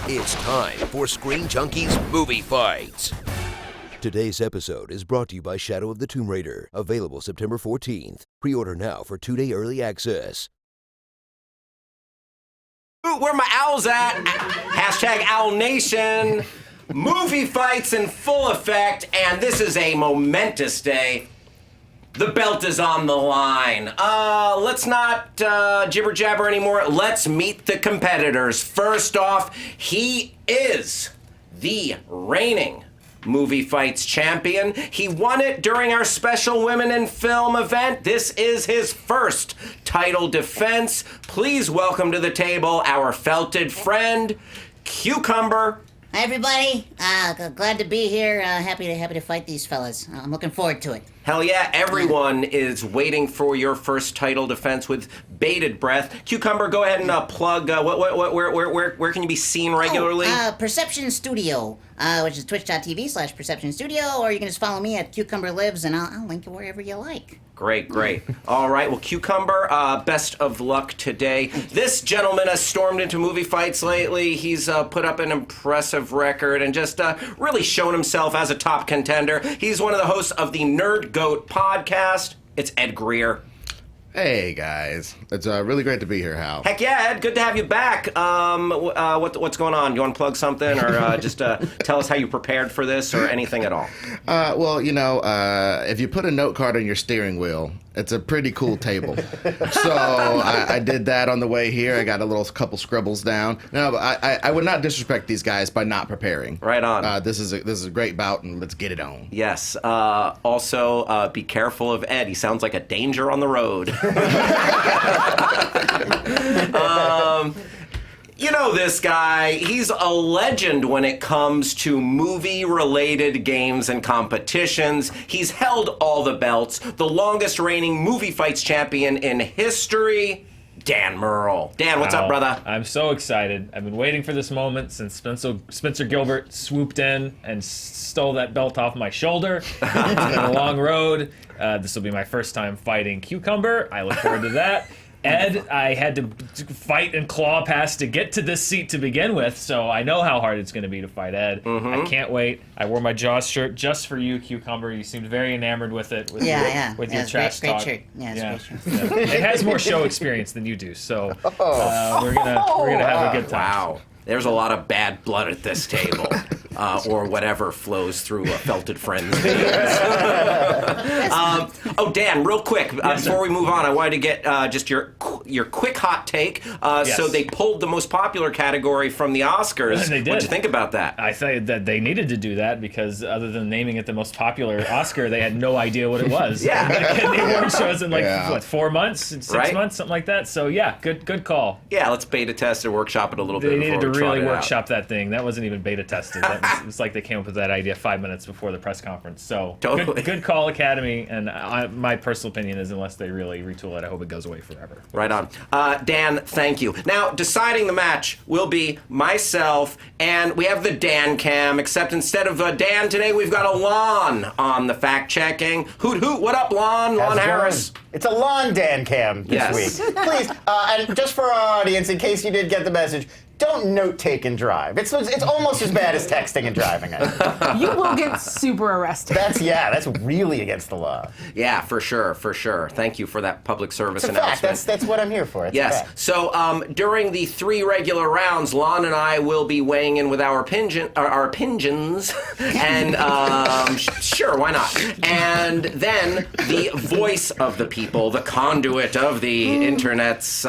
It's time for Screen Junkies Movie Fights. Today's episode is brought to you by Shadow of the Tomb Raider, available September 14th. Pre-order now for 2-day early access. Ooh, where my owls at? Hashtag Owl Nation. Movie fights in full effect, and this is a momentous day. The belt is on the line. Let's not jibber jabber anymore. Let's meet the competitors. First off, he is the reigning movie fights champion. He won it during our special Women in Film event. This is his first title defense. Please welcome to the table our felted friend, Cucumber. Hi, everybody. Glad to be here. Happy to fight these fellas. I'm looking forward to it. Hell yeah, everyone is waiting for your first title defense with bated breath. Cucumber, go ahead and plug, where can you be seen regularly? Perception Studio, which is twitch.tv/Perception Studio, or you can just follow me at Cucumber Lives, and I'll link you wherever you like. Great. All right, well, Cucumber, best of luck today. This gentleman has stormed into movie fights lately. He's put up an impressive record and just really shown himself as a top contender. He's one of the hosts of the Nerd Goat podcast. It's Ed Greer. Hey guys, it's really great to be here, Hal. Heck yeah, Ed, good to have you back. What's going on? You want to plug something, or just tell us how you prepared for this, or anything at all? Well, if you put a note card on your steering wheel, it's a pretty cool table. So I did that on the way here. I got a couple scribbles down. No, but I would not disrespect these guys by not preparing. Right on. This is a great bout, and let's get it on. Yes. Also, be careful of Ed. He sounds like a danger on the road. You know this guy, he's a legend when it comes to movie-related games and competitions. He's held all the belts, the longest reigning movie fights champion in history, Dan Merle. Dan, what's up, brother? I'm so excited. I've been waiting for this moment since Spencer Gilbert swooped in and stole that belt off my shoulder. It's been a long road. This will be my first time fighting Cucumber. I look forward to that. Ed, I had to fight and claw past to get to this seat to begin with, so I know how hard it's going to be to fight Ed. Mm-hmm. I can't wait. I wore my Jaws shirt just for you, Cucumber. You seemed very enamored with it. With your trash talk. Great shirt. Yeah, it's great shirt. It has more show experience than you do, so we're gonna have a good time. Wow. There's a lot of bad blood at this table. Or whatever flows through a felted friend's veins. Dan, real quick, before we move on, I wanted to get just your quick hot take. Yes. So they pulled the most popular category from the Oscars. They did. What'd you think about that? I thought that they needed to do that because other than naming it the most popular Oscar, they had no idea what it was. Yeah. They weren't shows in 4 months, 6 right? months, something like that. So yeah, good call. Yeah, let's beta test and workshop it a little bit. They needed to really it workshop that thing. That wasn't even beta tested. It's like they came up with that idea 5 minutes before the press conference. So totally. Good call, Academy. And my personal opinion is, unless they really retool it, I hope it goes away forever. Right on. Dan, thank you. Now, deciding the match will be myself, and we have the Dan cam, except instead of Dan today, we've got a Lon on the fact-checking. Hoot hoot, what up, Lon? Lon Harris. It's a Lon Dan cam this week. Please, and just for our audience, in case you did get the message, don't note take and drive. It's almost as bad as texting and driving. You will get super arrested. That's really against the law. Yeah, for sure. Thank you for that public service It's a announcement. fact. That's what I'm here for. It's a Yes. fact. So during the 3 regular rounds, Lon and I will be weighing in with our opinions, and sure, why not? And then the voice of the people, the conduit of the internet's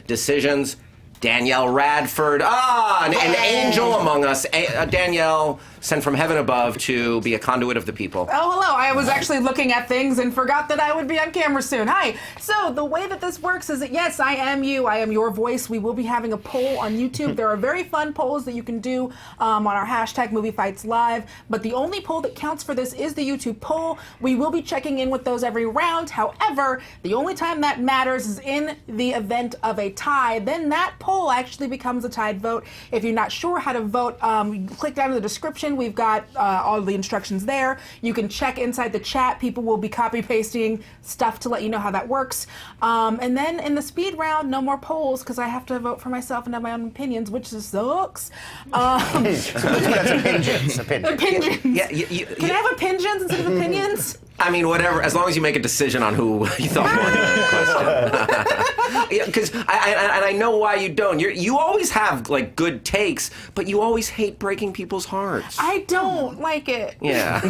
decisions, Danielle Radford, an angel among us. Danielle sent from heaven above to be a conduit of the people. Oh, hello. I was actually looking at things and forgot that I would be on camera soon. Hi. So the way that this works is that, yes, I am you. I am your voice. We will be having a poll on YouTube. There are very fun polls that you can do on our hashtag Movie Fights Live, but the only poll that counts for this is the YouTube poll. We will be checking in with those every round. However, the only time that matters is in the event of a tie. Then that poll actually becomes a tied vote. If you're not sure how to vote, click down in the description. description. We've got all the instructions there. You can check inside the chat. People will be copy pasting stuff to let you know how that works. And then in the speed round, no more polls because I have to vote for myself and have my own opinions, which sucks. That's opinions. Opinions. Yeah, Can I have opinions instead of opinions? I mean, whatever. As long as you make a decision on who you thought won the question. Because I know why you don't. You always have like good takes, but you always hate breaking people's hearts. I don't like it. Yeah.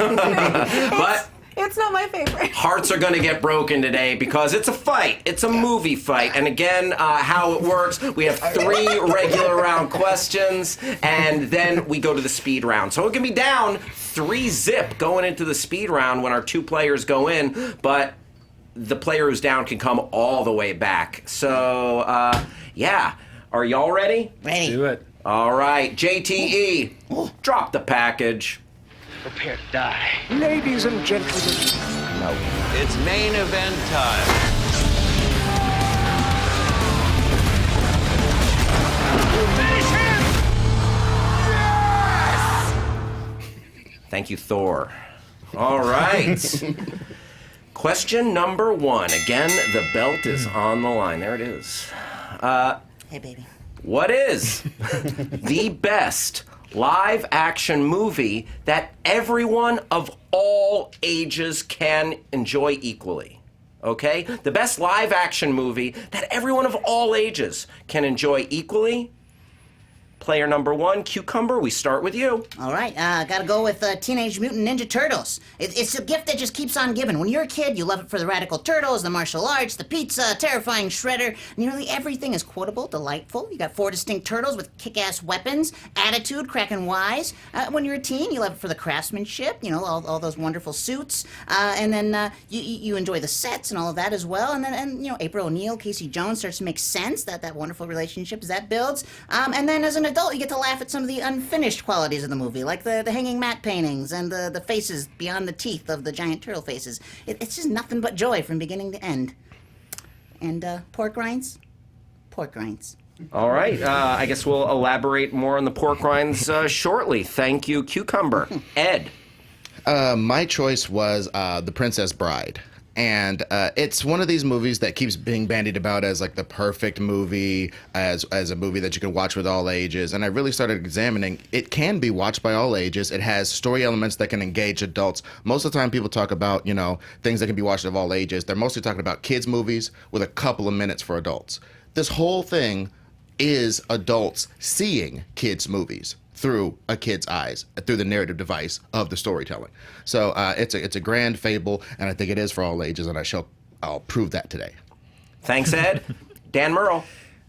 But It's not my favorite. hearts are going to get broken today because it's a fight. It's a movie fight. And again, how it works, we have 3 regular round questions, and then we go to the speed round. So it can be down 3-zip going into the speed round when our 2 players go in, but the player who's down can come all the way back. So, yeah. Are y'all ready? Ready. Do it. All right. JTE, drop the package. Prepare to die. Ladies and gentlemen, It's main event time. Thank you, Thor. All right. Question number 1. Again, the belt is on the line. There it is. Hey, baby. What is the best live action movie that everyone of all ages can enjoy equally? Okay? The best live action movie that everyone of all ages can enjoy equally. Player number 1, Cucumber, we start with you. All right, gotta go with Teenage Mutant Ninja Turtles. It's a gift that just keeps on giving. When you're a kid, you love it for the radical turtles, the martial arts, the pizza, terrifying Shredder. Nearly everything is quotable, delightful. You got 4 distinct turtles with kick-ass weapons, attitude, cracking wise. When you're a teen, you love it for the craftsmanship, you know, all those wonderful suits. And then you enjoy the sets and all of that as well. And you know, April O'Neil, Casey Jones starts to make sense, that wonderful relationship as that builds. And then as an adult, you get to laugh at some of the unfinished qualities of the movie, like the hanging matte paintings and the faces beyond the teeth of the giant turtle faces. It's just nothing but joy from beginning to end. And pork rinds? Pork rinds. All right. I guess we'll elaborate more on the pork rinds shortly. Thank you, Cucumber. Ed. My choice was The Princess Bride. And it's one of these movies that keeps being bandied about as like the perfect movie, as a movie that you can watch with all ages. And I really started examining, it can be watched by all ages. It has story elements that can engage adults. Most of the time people talk about, you know, things that can be watched of all ages. They're mostly talking about kids' movies with a couple of minutes for adults. This whole thing is adults seeing kids' movies through a kid's eyes, through the narrative device of the storytelling. So it's a grand fable, and I think it is for all ages, and I'll prove that today. Thanks, Ed. Dan Merle.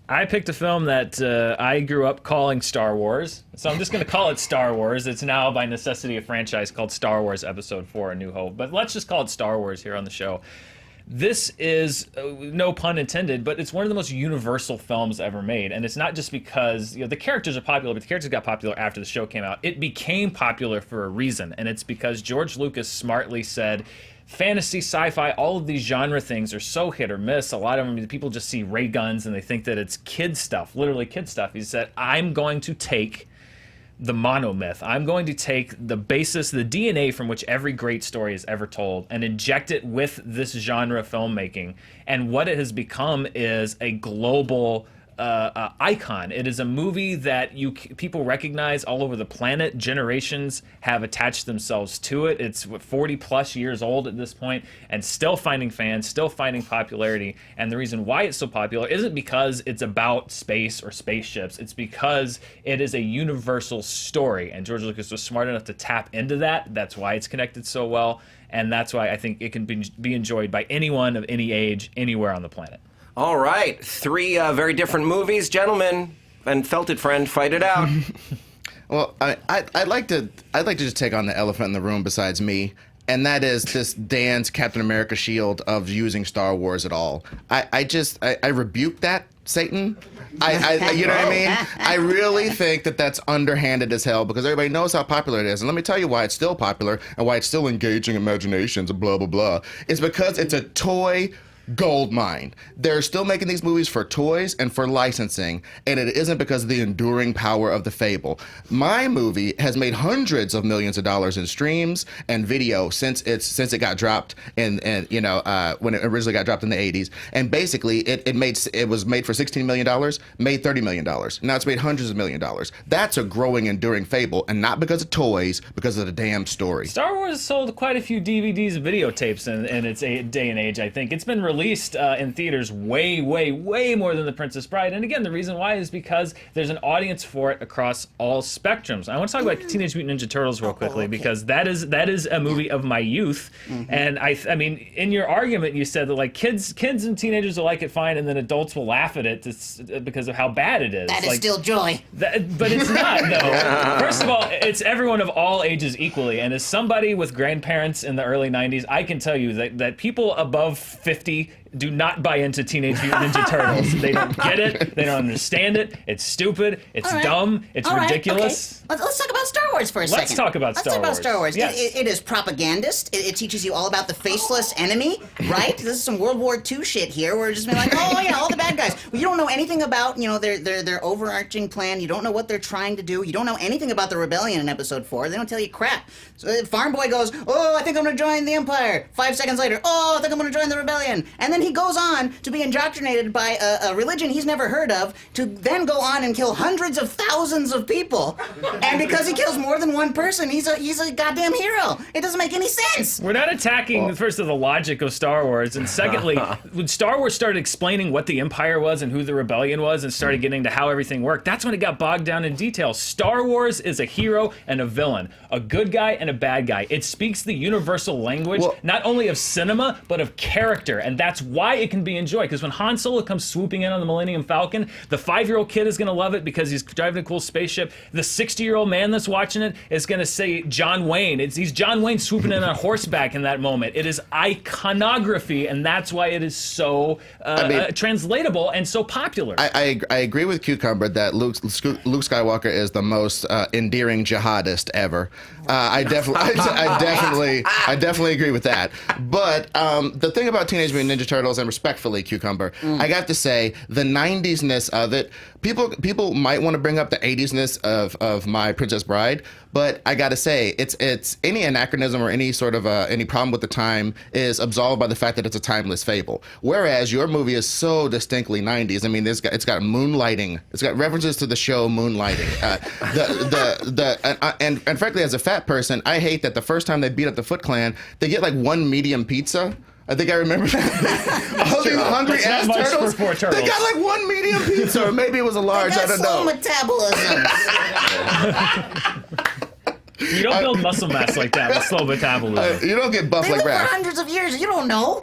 I picked a film that I grew up calling Star Wars, so I'm just going to call it Star Wars. It's now by necessity a franchise called Star Wars Episode 4: A New Hope, but let's just call it Star Wars here on the show. This is, no pun intended, but it's one of the most universal films ever made. And it's not just because, you know, the characters are popular, but the characters got popular after the show came out. It became popular for a reason, and it's because George Lucas smartly said, fantasy, sci-fi, all of these genre things are so hit or miss. A lot of them, people just see ray guns and they think that it's kid stuff, literally kid stuff. He said, I'm going to take the monomyth. I'm going to take the basis, the DNA from which every great story is ever told, and inject it with this genre filmmaking. And what it has become is a global icon. It is a movie that people recognize all over the planet. Generations have attached themselves to it. It's 40 plus years old at this point and still finding fans, still finding popularity. And the reason why it's so popular isn't because it's about space or spaceships. It's because it is a universal story. And George Lucas was smart enough to tap into that. That's why it's connected so well. And that's why I think it can be enjoyed by anyone of any age, anywhere on the planet. All right, 3 very different movies, gentlemen, and Felted Friend, fight it out. Well, I'd like to just take on the elephant in the room besides me, and that is this Dan's Captain America shield of using Star Wars at all. I rebuke that, Satan. You know what I mean? I really think that that's underhanded as hell because everybody knows how popular it is. And let me tell you why it's still popular and why it's still engaging imaginations and blah, blah, blah. It's because it's a toy gold mine. They're still making these movies for toys and for licensing, and it isn't because of the enduring power of the fable. My movie has made hundreds of millions of dollars in streams and video since it got dropped when it originally got dropped in the 80s. And basically, it was made for $16 million, made $30 million. Now it's made hundreds of million dollars. That's a growing, enduring fable, and not because of toys, because of the damn story. Star Wars sold quite a few DVDs and videotapes in its day and age, I think. It's been released in theaters way, way, way more than The Princess Bride. And again, the reason why is because there's an audience for it across all spectrums. I want to talk about Teenage Mutant Ninja Turtles real quickly, because that is a movie of my youth. And I mean, in your argument, you said that like kids and teenagers will like it fine, and then adults will laugh at it because of how bad it is. That is still joy. But it's not, though. First of all, it's everyone of all ages equally. And as somebody with grandparents in the early 90s, I can tell you that people above 50 do not buy into Teenage Mutant Ninja Turtles. They don't get it. They don't understand it. It's stupid. It's dumb. It's ridiculous. Okay. Let's talk about Star Wars for a second. Let's talk about Star Wars. Let's talk about Star Wars. Yes. It is propagandist. It teaches you all about the faceless enemy, right? This is some World War II shit here. We're just being like, oh yeah, all the bad guys. Well, you don't know anything about their overarching plan. You don't know what they're trying to do. You don't know anything about the rebellion in Episode 4. They don't tell you crap. So Farm Boy goes, oh, I think I'm going to join the Empire. 5 seconds later, oh, I think I'm going to join the rebellion. And then he goes on to be indoctrinated by a religion he's never heard of, to then go on and kill hundreds of thousands of people. And because he kills more than one person, he's a goddamn hero. It doesn't make any sense. We're not attacking, first of the logic of Star Wars, and secondly, when Star Wars started explaining what the Empire was and who the rebellion was and started getting to how everything worked, that's when it got bogged down in detail. Star Wars is a hero and a villain, a good guy and a bad guy. It speaks the universal language, not only of cinema, but of character, and that's why it can be enjoyed. Because when Han Solo comes swooping in on the Millennium Falcon, the 5-year-old kid is going to love it because he's driving a cool spaceship. The 60-year-old man that's watching it is going to say John Wayne. He's John Wayne swooping in on horseback in that moment. It is iconography, and that's why it is so translatable and so popular. I agree with Cucumber that Luke Skywalker is the most endearing jihadist ever. I definitely agree with that. But the thing about Teenage Mutant Ninja Turtles, and respectfully, Cucumber, I got to say the 90s-ness of it. People might want to bring up the 80s-ness of My Princess Bride, but I got to say it's any anachronism or any sort of any problem with the time is absolved by the fact that it's a timeless fable. Whereas your movie is so distinctly 90s. I mean, it's got moonlighting. It's got references to the show Moonlighting. And frankly, as a fat person, I hate that the first time they beat up the Foot Clan, they get like one medium pizza. I think I remember that. All these hungry ass turtles, they got like one medium pizza, or maybe it was a large. I don't know. Metabolism. You don't build muscle mass like that with slow metabolism. You don't get buff They like live Raph. for hundreds of years. You don't know.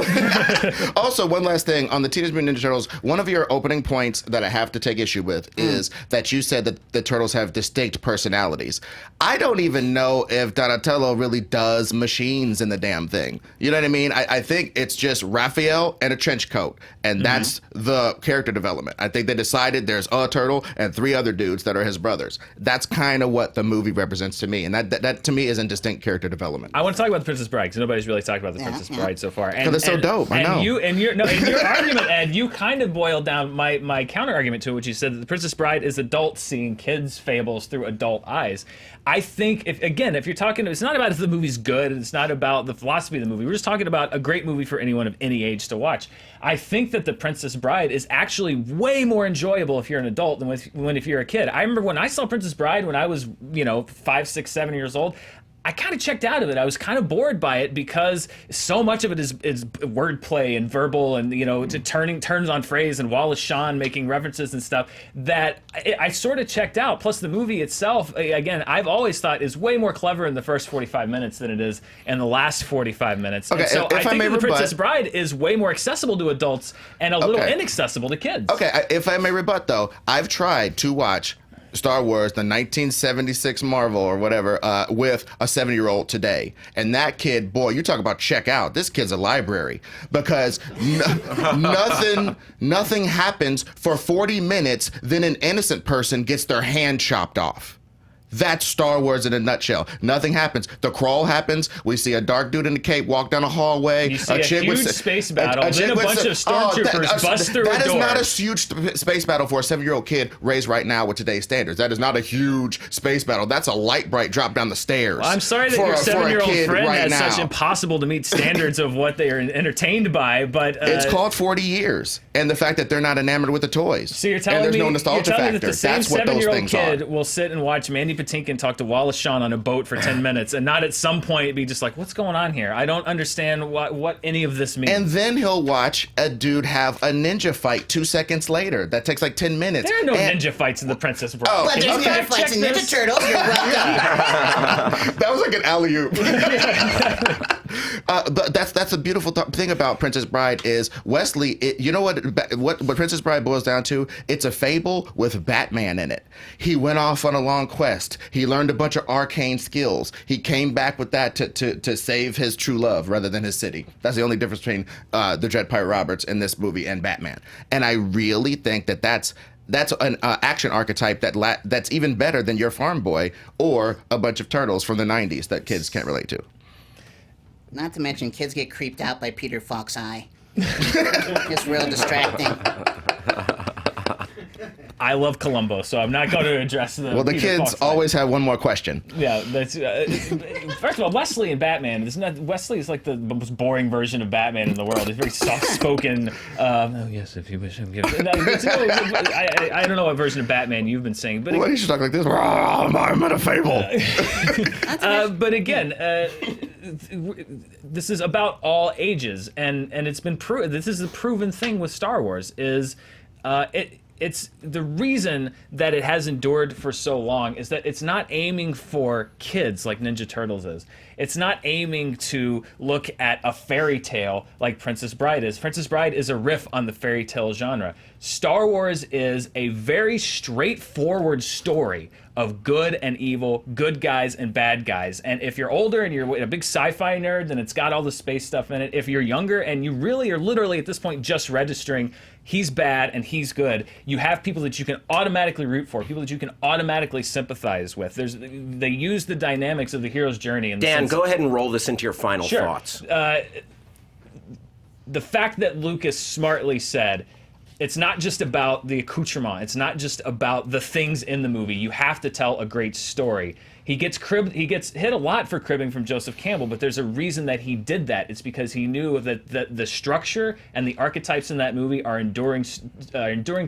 Also, one last thing on the Teenage Mutant Ninja Turtles. One of your opening points that I have to take issue with is that you said that the turtles have distinct personalities. I don't even know if Donatello really does machines in the damn thing. You know what I mean? I think it's just Raphael and a trench coat, and that's the character development. I think they decided there's a turtle and 3 other dudes that are his brothers. That's kind of what the movie represents to me, and that to me isn't distinct character development. I want to talk about The Princess Bride, because nobody's really talked about The Princess Bride so far. Because it's so dope, I know. In your argument, Ed, you kind of boiled down my counter-argument to it, which you said that The Princess Bride is adults seeing kids' fables through adult eyes. I think, if you're talking, it's not about if the movie's good, it's not about the philosophy of the movie. We're just talking about a great movie for anyone of any age to watch. I think that The Princess Bride is actually way more enjoyable if you're an adult than if you're a kid. I remember when I saw Princess Bride when I was, 5, 6, 7 years old, I kind of checked out of it. I was kind of bored by it because so much of it is wordplay and verbal and, turns on phrase and Wallace Shawn making references and stuff that I sort of checked out. Plus the movie itself, again, I've always thought is way more clever in the first 45 minutes than it is in the last 45 minutes. Okay, and so I think The Princess rebut, Bride is way more accessible to adults and a little inaccessible to kids. Okay, if I may rebut though, I've tried to watch Star Wars, the 1976 Marvel or whatever, with a 7-year-old today. And that kid, boy, you talk about check out. This kid's a library because nothing happens for 40 minutes, then an innocent person gets their hand chopped off. That's Star Wars in a nutshell. Nothing happens. The crawl happens. We see a dark dude in the cape walk down a hallway. You see a huge space battle. Then a bunch of stormtroopers bust through a door. That is not a huge space battle for a 7-year-old kid raised right now with today's standards. That is not a huge space battle. That's a light bright drop down the stairs. Well, I'm sorry that your 7-year-old friend has such impossible to meet standards of what they are entertained by, but it's called 40 years, and the fact that they're not enamored with the toys. So you're telling and there's me no nostalgia that the same That's what those 7-year-old things kid are. will sit and watch Mandy Patinkin talk to Wallace Shawn on a boat for 10 minutes and not at some point be just like, what's going on here? I don't understand what any of this means. And then he'll watch a dude have a ninja fight 2 seconds later. That takes like 10 minutes. There are no ninja fights in The Princess Bride. Well, there's ninja fights in Ninja Turtles. You're welcome. That was like an alley-oop. But that's a beautiful thing about Princess Bride is Wesley. You know what Princess Bride boils down to? It's a fable with Batman in it. He went off on a long quest. He learned a bunch of arcane skills. He came back with that to save his true love rather than his city. That's the only difference between the Dread Pirate Roberts in this movie and Batman. And I really think that's an action archetype that's even better than your farm boy or a bunch of turtles from the 90s that kids can't relate to. Not to mention, kids get creeped out by Peter Falk's eye. It's real distracting. I love Columbo, so I'm not going to address the. Well, the Peter kids Falk always have one more question. Yeah, that's first of all, Wesley and Batman. Wesley is like the most boring version of Batman in the world. He's very soft-spoken. Oh yes, if you wish, I'm giving. I don't know what version of Batman you've been saying, but Why do you should talk like this? I'm in a fable. But again, this is about all ages, and it's been proven. This is the proven thing with Star Wars is it's the reason that it has endured for so long is that it's not aiming for kids like Ninja Turtles is. It's not aiming to look at a fairy tale like Princess Bride is. Princess Bride is a riff on the fairy tale genre. Star Wars is a very straightforward story of good and evil, good guys and bad guys. And if you're older and you're a big sci-fi nerd, then it's got all the space stuff in it. If you're younger and you really are literally at this point just registering he's bad and he's good, you have people that you can automatically root for, people that you can automatically sympathize with. They use the dynamics of the hero's journey. In the Dan, sense, go ahead and roll this into your final thoughts. The fact that Lucas smartly said, it's not just about the accoutrement. It's not just about the things in the movie. You have to tell a great story. He gets hit a lot for cribbing from Joseph Campbell, but there's a reason that he did that. It's because he knew that the structure and the archetypes in that movie are enduring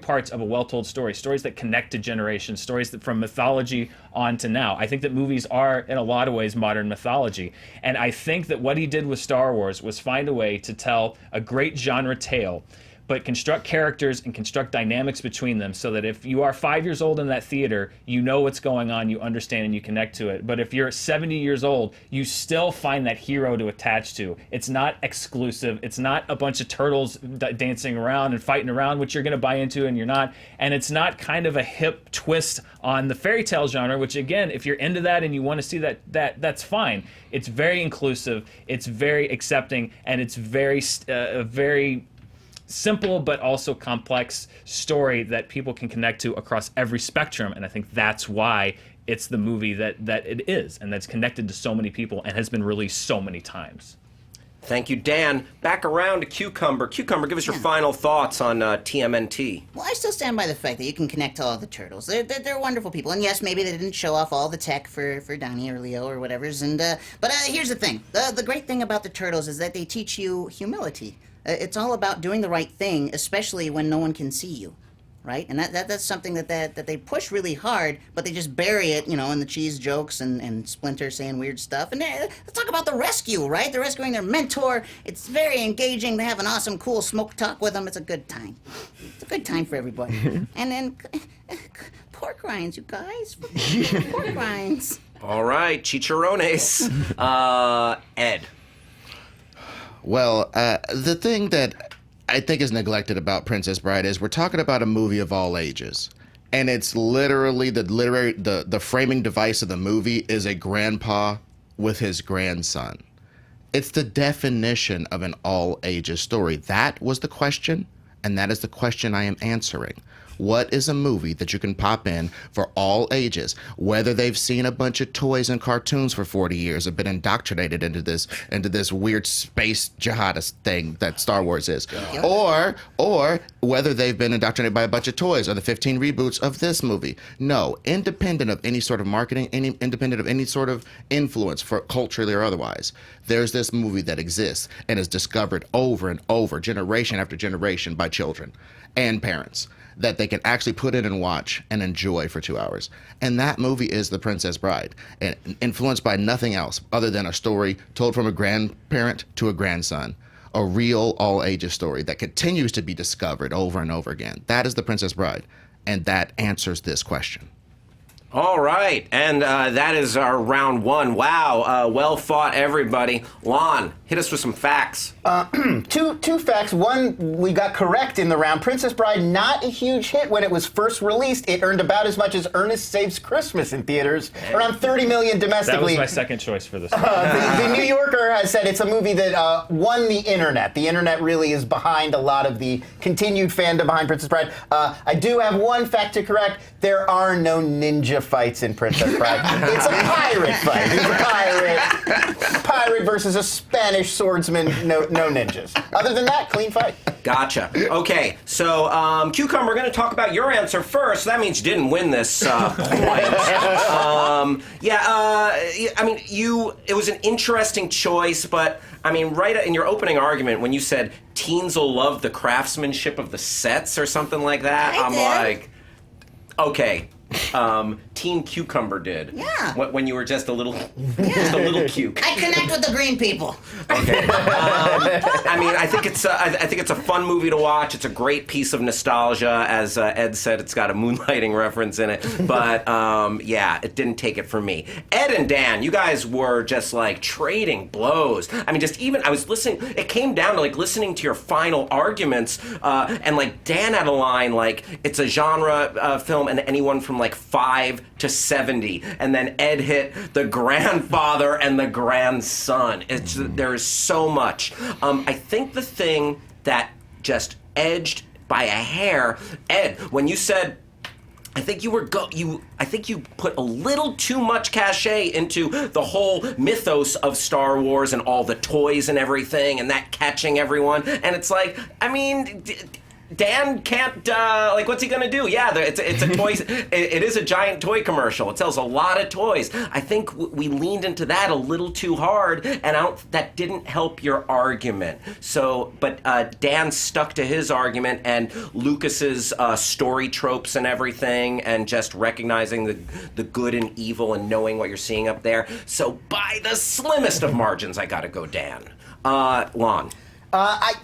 parts of a well-told story, stories that connect to generations, stories that from mythology on to now. I think that movies are, in a lot of ways, modern mythology. And I think that what he did with Star Wars was find a way to tell a great genre tale, but construct characters and construct dynamics between them so that if you are 5 years old in that theater, you know what's going on, you understand, and you connect to it. But if you're 70 years old, you still find that hero to attach to. It's not exclusive. It's not a bunch of turtles dancing around and fighting around, which you're going to buy into and you're not. And it's not kind of a hip twist on the fairy tale genre, which again, if you're into that and you want to see that's fine. It's very inclusive. It's very accepting, and it's very simple but also complex story that people can connect to across every spectrum. And I think that's why it's the movie that it is, and that's connected to so many people and has been released so many times. Thank you, Dan. Back around to Cucumber. Cucumber, give us your final thoughts on TMNT. Well, I still stand by the fact that you can connect to all the turtles. They're wonderful people, and yes, maybe they didn't show off all the tech for Donnie or Leo or whatever's. But here's the thing: the great thing about the turtles is that they teach you humility. It's all about doing the right thing, especially when no one can see you, right? And that's something that they push really hard, but they just bury it, in the cheese jokes and Splinter saying weird stuff. And let's talk about the rescue, right? They're rescuing their mentor. It's very engaging. They have an awesome, cool smoke talk with them. It's a good time. It's a good time for everybody. And then pork rinds, you guys. Pork rinds. All right, chicharrones. Ed. Well, the thing that I think is neglected about Princess Bride is we're talking about a movie of all ages. And it's literally the framing device of the movie is a grandpa with his grandson. It's the definition of an all ages story. That was the question. And that is the question I am answering. What is a movie that you can pop in for all ages, whether they've seen a bunch of toys and cartoons for 40 years, have been indoctrinated into this weird space jihadist thing that Star Wars is, or whether they've been indoctrinated by a bunch of toys or the 15 reboots of this movie. No, independent of any sort of marketing, independent of any sort of influence for culturally or otherwise, there's this movie that exists and is discovered over and over, generation after generation, by children and parents, that they can actually put in and watch and enjoy for 2 hours. And that movie is The Princess Bride, and influenced by nothing else other than a story told from a grandparent to a grandson. A real all-ages story that continues to be discovered over and over again. That is The Princess Bride, and that answers this question. All right, and that is our round one. Wow, well fought, everybody. Lon, hit us with some facts. Two facts. One, we got correct in the round. Princess Bride, not a huge hit when it was first released. It earned about as much as Ernest Saves Christmas in theaters, around $30 million domestically. That was my second choice for this. The New Yorker has said it's a movie that won the internet. The internet really is behind a lot of the continued fandom behind Princess Bride. I do have one fact to correct. There are no ninja fights in Princess Bride. It's a pirate fight. It's a pirate versus a Spanish swordsman. No ninjas. Other than that, clean fight. Gotcha. Okay, so Cucumber, we're going to talk about your answer first. So that means you didn't win this point. I mean, it was an interesting choice, but I mean, right in your opening argument, when you said teens will love the craftsmanship of the sets or something like that, I'm like, okay. Teen Cucumber did. Yeah. When you were just a little cuke. I connect with the green people. Okay. I mean, I think it's a fun movie to watch. It's a great piece of nostalgia, as Ed said. It's got a moonlighting reference in it, but it didn't take it from me. Ed and Dan, you guys were just like trading blows. I mean, I was listening. It came down to like listening to your final arguments, and like Dan had a line like it's a genre film, and anyone from like 5 to 70, and then Ed hit the grandfather and the grandson. There is so much. I think the thing that just edged by a hair, Ed, when you said, I think you put a little too much cachet into the whole mythos of Star Wars and all the toys and everything, and that catching everyone. And it's like, I mean, Dan can't, what's he gonna do? Yeah, it's a toy, it is a giant toy commercial. It sells a lot of toys. I think we leaned into that a little too hard, and that didn't help your argument. So, but Dan stuck to his argument, and Lucas's story tropes and everything, and just recognizing the good and evil and knowing what you're seeing up there. So by the slimmest of margins, I gotta go Dan. Lon. I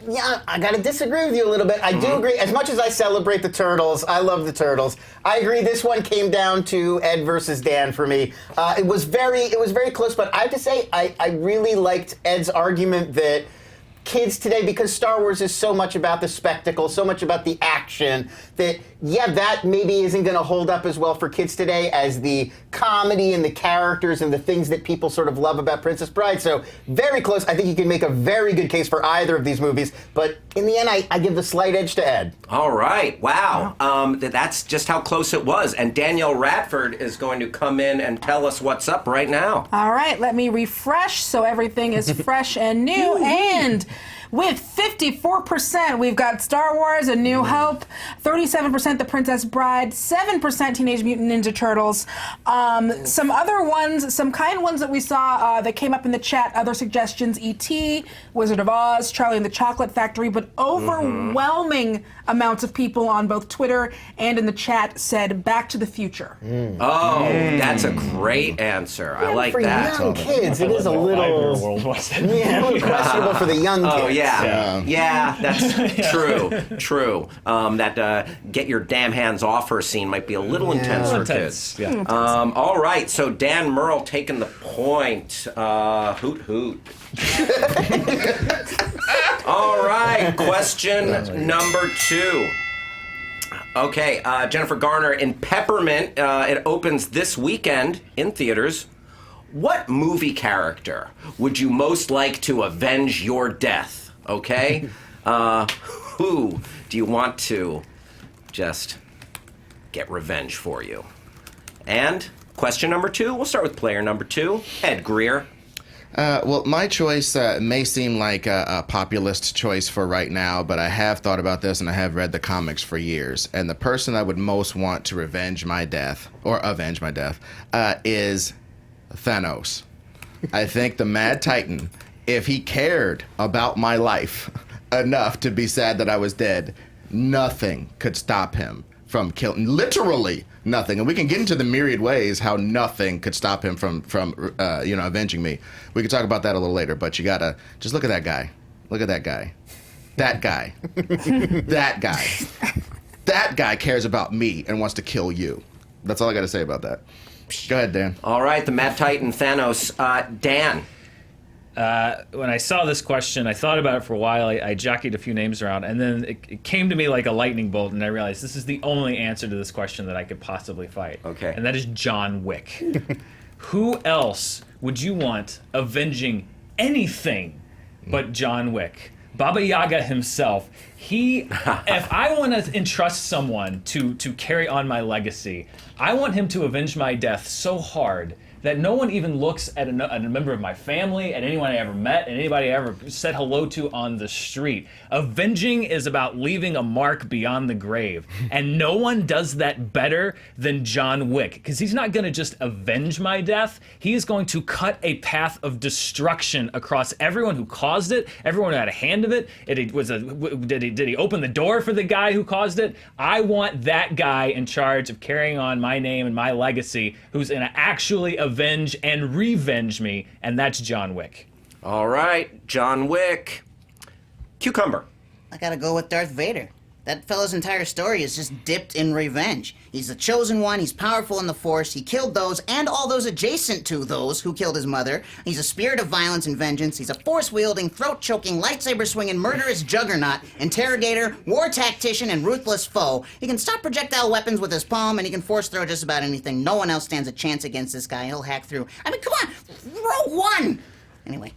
gotta disagree with you a little bit. I do agree. As much as I celebrate the Turtles, I love the Turtles. I agree. This one came down to Ed versus Dan for me. It was very close. But I have to say, I really liked Ed's argument that kids today, because Star Wars is so much about the spectacle, so much about the action, that, that maybe isn't going to hold up as well for kids today as the comedy and the characters and the things that people sort of love about Princess Bride. So very close. I think you can make a very good case for either of these movies. But in the end, I give the slight edge to Ed. All right. Wow. That's just how close it was. And Danielle Radford is going to come in and tell us what's up right now. All right. Let me refresh so everything is fresh and new. And with 54%, we've got Star Wars, A New Hope, 37% The Princess Bride, 7% Teenage Mutant Ninja Turtles. Some other ones, some kind ones that we saw that came up in the chat, other suggestions, E.T., Wizard of Oz, Charlie and the Chocolate Factory, but overwhelming amounts of people on both Twitter and in the chat said Back to the Future. That's a great answer. I like for that. For young kids, it is a little... World was it? Yeah, a little questionable for the young kids. Oh, yeah, that's true. That get your damn hands off her scene might be a little intense for kids. Yeah. All right, so Dan Merle taking the point. Hoot hoot. All right, question number 2. Okay, Jennifer Garner in Peppermint. It opens this weekend in theaters. What movie character would you most like to avenge your death? Okay? Who do you want to just get revenge for you? And question number 2, we'll start with player number 2, Ed Greer. Well, my choice may seem like a populist choice for right now, but I have thought about this and I have read the comics for years. And the person I would most want to avenge my death is Thanos. I think the Mad Titan, if he cared about my life enough to be sad that I was dead, nothing could stop him from killing, literally nothing. And we can get into the myriad ways how nothing could stop him from avenging me. We can talk about that a little later, but you gotta just look at that guy. Look at that guy. That guy. That guy. That guy cares about me and wants to kill you. That's all I gotta say about that. Go ahead, Dan. All right, the Mad Titan Thanos. Dan. When I saw this question, I thought about it for a while. I jockeyed a few names around, and then it came to me like a lightning bolt, and I realized this is the only answer to this question that I could possibly fight. Okay. And that is John Wick. Who else would you want avenging anything but John Wick? Baba Yaga himself. If I want to entrust someone to carry on my legacy, I want him to avenge my death so hard that no one even looks at a member of my family, at anyone I ever met, at anybody I ever said hello to on the street. Avenging is about leaving a mark beyond the grave. And no one does that better than John Wick, because he's not going to just avenge my death. He is going to cut a path of destruction across everyone who caused it, everyone who had a hand of it. Did he open the door for the guy who caused it? I want that guy in charge of carrying on my name and my legacy, who's going to actually avenge and revenge me, and that's John Wick. All right, John Wick. Cucumber. I gotta go with Darth Vader. That fella's entire story is just dipped in revenge. He's the chosen one, he's powerful in the Force, he killed those and all those adjacent to those who killed his mother. He's a spirit of violence and vengeance, he's a force-wielding, throat-choking, lightsaber-swinging, murderous juggernaut, interrogator, war tactician, and ruthless foe. He can stop projectile weapons with his palm, and he can force throw just about anything. No one else stands a chance against this guy. He'll hack through. I mean, come on! Row one! Anyway,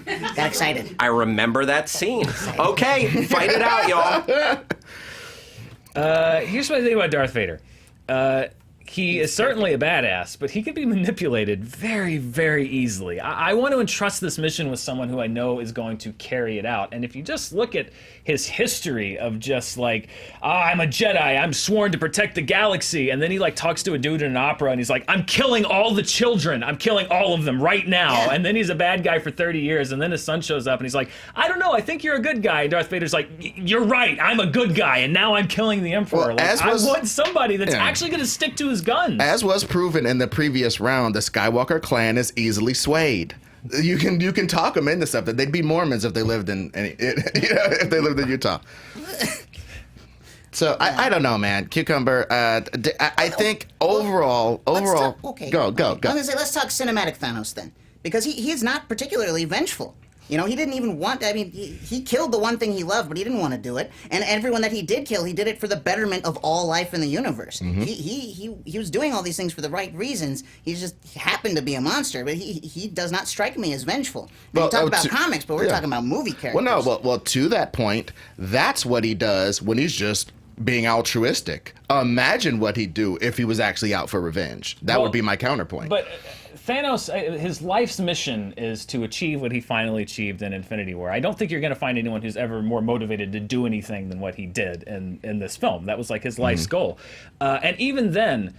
got excited. I remember that scene. Okay, fight it out, y'all. Here's what I think about Darth Vader. He is certainly a badass, but he can be manipulated very, very easily. I want to entrust this mission with someone who I know is going to carry it out. And if you just look at his history of just like, I'm a Jedi, I'm sworn to protect the galaxy, and then he like talks to a dude in an opera and he's like, I'm killing all the children, I'm killing all of them right now. And then he's a bad guy for 30 years, and then his son shows up and he's like, I don't know, I think you're a good guy. And Darth Vader's like, you're right, I'm a good guy, and now I'm killing the Emperor. Well, I want somebody that's actually going to stick to his guns. As was proven in the previous round, the Skywalker clan is easily swayed. You can talk them into something. They'd be Mormons if they lived in if they lived in Utah. So I don't know, man. Cucumber. I think overall. Okay. Go. I'm gonna say let's talk cinematic Thanos then, because he is not particularly vengeful. You know, he didn't even want, I mean, he killed the one thing he loved, but he didn't want to do it. And everyone that he did kill, he did it for the betterment of all life in the universe. Mm-hmm. He was doing all these things for the right reasons. He just happened to be a monster, but he does not strike me as vengeful. We talk about comics, but we're talking about movie characters. Well, to that point, that's what he does when he's just being altruistic. Imagine what he'd do if he was actually out for revenge. That would be my counterpoint. But Thanos, his life's mission is to achieve what he finally achieved in Infinity War. I don't think you're going to find anyone who's ever more motivated to do anything than what he did in this film. That was like his life's goal. And even then,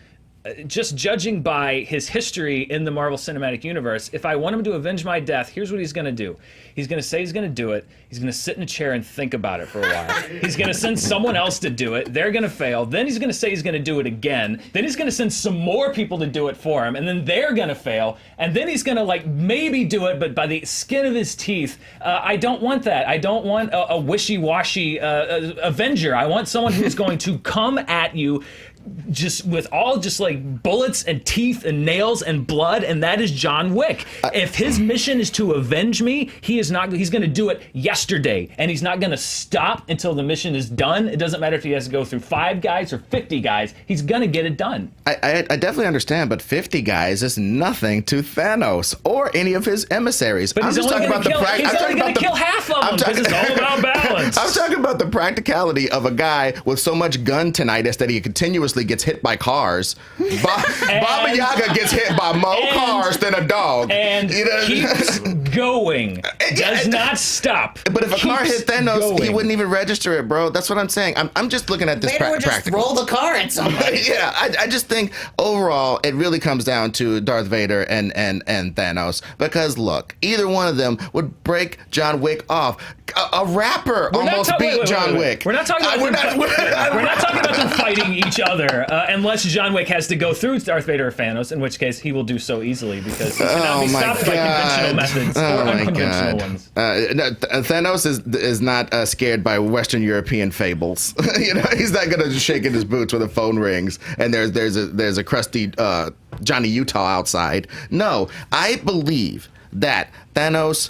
just judging by his history in the Marvel Cinematic Universe, if I want him to avenge my death, here's what he's going to do. He's going to say he's going to do it. He's going to sit in a chair and think about it for a while. He's going to send someone else to do it. They're going to fail. Then he's going to say he's going to do it again. Then he's going to send some more people to do it for him. And then they're going to fail. And then he's going to like maybe do it, but by the skin of his teeth. I don't want that. I don't want a wishy-washy Avenger. I want someone who's going to come at you, just with all just like bullets and teeth and nails and blood, and that is John Wick. If his mission is to avenge me, he's going to do it yesterday, and he's not going to stop until the mission is done. It doesn't matter if he has to go through 5 guys or 50 guys, he's going to get it done. I definitely understand, but 50 guys is nothing to Thanos or any of his emissaries. But he's only going to kill half of them because it's all about balance. I'm talking about the practicality of a guy with so much gun tinnitus that he continuously gets hit by cars. Baba Yaga gets hit by more cars than a dog. And keeps going. Does not stop. But if a car hit Thanos, going. he wouldn't even register it, bro. That's what I'm saying. I'm just looking at this Vader would just practical. roll the car at somebody. Yeah, I just think overall it really comes down to Darth Vader and Thanos, because look, either one of them would break John Wick off. A rapper almost beat John Wick. We're not talking about we're not talking about them fighting each other unless John Wick has to go through Darth Vader or Thanos, in which case he will do so easily because he cannot be stopped by conventional methods or unconventional ones. Thanos is not scared by Western European fables. He's not gonna shake in his boots when the phone rings and there's a crusty Johnny Utah outside. No, I believe that Thanos.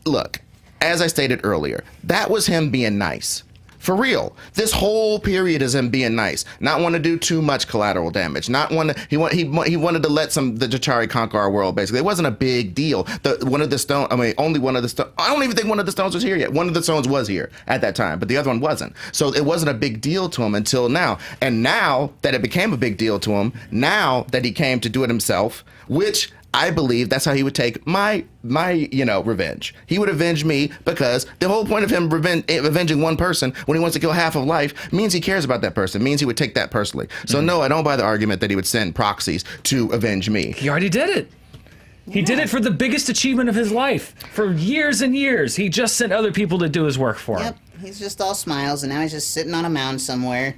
Look, as I stated earlier, that was him being nice. For real. This whole period is him being nice. Not want to do too much collateral damage. Not want to, he wanted to let the Jachari conquer our world, basically. It wasn't a big deal. Only one of the stones, I don't even think one of the stones was here yet. One of the stones was here at that time, but the other one wasn't. So it wasn't a big deal to him until now. And now that it became a big deal to him, now that he came to do it himself, which I believe that's how he would take my revenge. He would avenge me because the whole point of him avenging one person when he wants to kill half of life means he cares about that person, means he would take that personally. So no, I don't buy the argument that he would send proxies to avenge me. He already did it. He did it for the biggest achievement of his life. For years and years, he just sent other people to do his work for him. Yep, he's just all smiles, and now he's just sitting on a mound somewhere,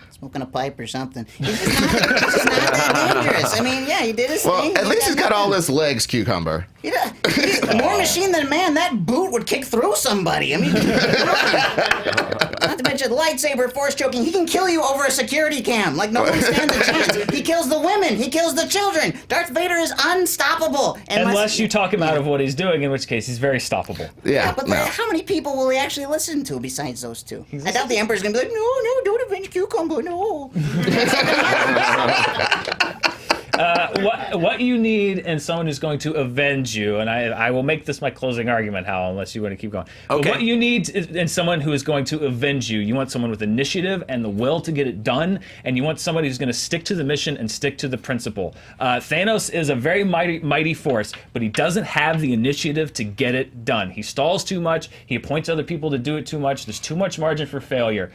smoking a pipe or something. He's just not that dangerous. I mean, yeah, he did his thing. Well, at least he's got all his legs, Cucumber. He's more machine than man. That boot would kick through somebody. I mean, not to mention lightsaber, force choking. He can kill you over a security cam. Like, no one stands a chance. He kills the women. He kills the children. Darth Vader is unstoppable. Unless you talk him out of what he's doing, in which case he's very stoppable. Yeah, but how many people will he actually listen to besides those two? I doubt the Emperor's going to be like, no, don't avenge Cucumber, no. What you need in someone who's going to avenge you, and I will make this my closing argument, Hal, unless you want to keep going. Okay. But what you need in someone who is going to avenge you, you want someone with initiative and the will to get it done, and you want somebody who's going to stick to the mission and stick to the principle. Thanos is a very mighty force, but he doesn't have the initiative to get it done. He stalls too much. He appoints other people to do it too much. There's too much margin for failure.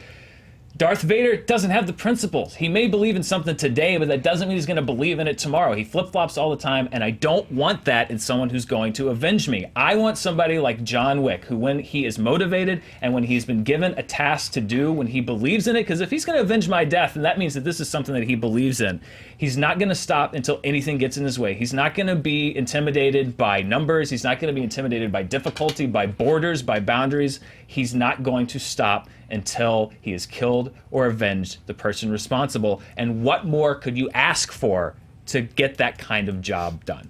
Darth Vader doesn't have the principles. He may believe in something today, but that doesn't mean he's going to believe in it tomorrow. He flip-flops all the time, and I don't want that in someone who's going to avenge me. I want somebody like John Wick, who when he is motivated and when he's been given a task to do, when he believes in it, because if he's going to avenge my death, then that means that this is something that he believes in. He's not going to stop until anything gets in his way. He's not going to be intimidated by numbers. He's not going to be intimidated by difficulty, by borders, by boundaries. He's not going to stop until he has killed or avenged the person responsible. And what more could you ask for to get that kind of job done?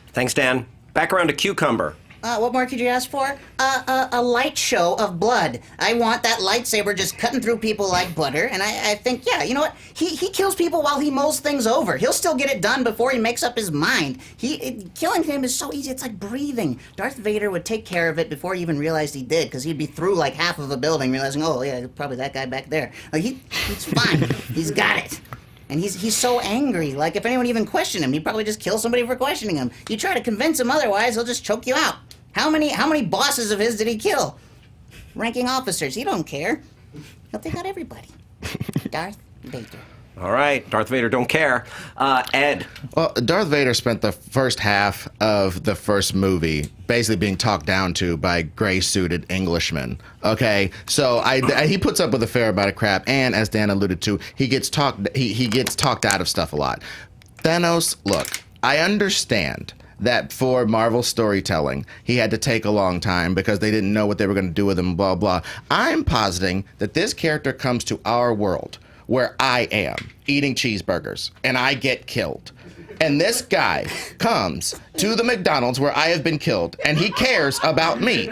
Thanks, Dan. Back around to Cucumber. What more could you ask for? A light show of blood. I want that lightsaber just cutting through people like butter. And I think, yeah, you know what? He kills people while he mulls things over. He'll still get it done before he makes up his mind. Killing him is so easy. It's like breathing. Darth Vader would take care of it before he even realized he did, because he'd be through like half of a building, realizing, oh yeah, probably that guy back there. Like he's fine. He's got it. And he's so angry. Like, if anyone even questioned him, he'd probably just kill somebody for questioning him. You try to convince him otherwise, he'll just choke you out. How many bosses of his did he kill? Ranking officers. He don't care. He'll take out everybody. Darth Vader. All right, Darth Vader don't care. Ed. Well, Darth Vader spent the first half of the first movie basically being talked down to by gray-suited Englishmen. Okay, so he puts up with a fair amount of crap, and as Dan alluded to, he gets talked out of stuff a lot. Thanos, look, I understand that for Marvel storytelling, he had to take a long time because they didn't know what they were going to do with him, blah, blah. I'm positing that this character comes to our world where I am eating cheeseburgers and I get killed. And this guy comes to the McDonald's where I have been killed, and he cares about me.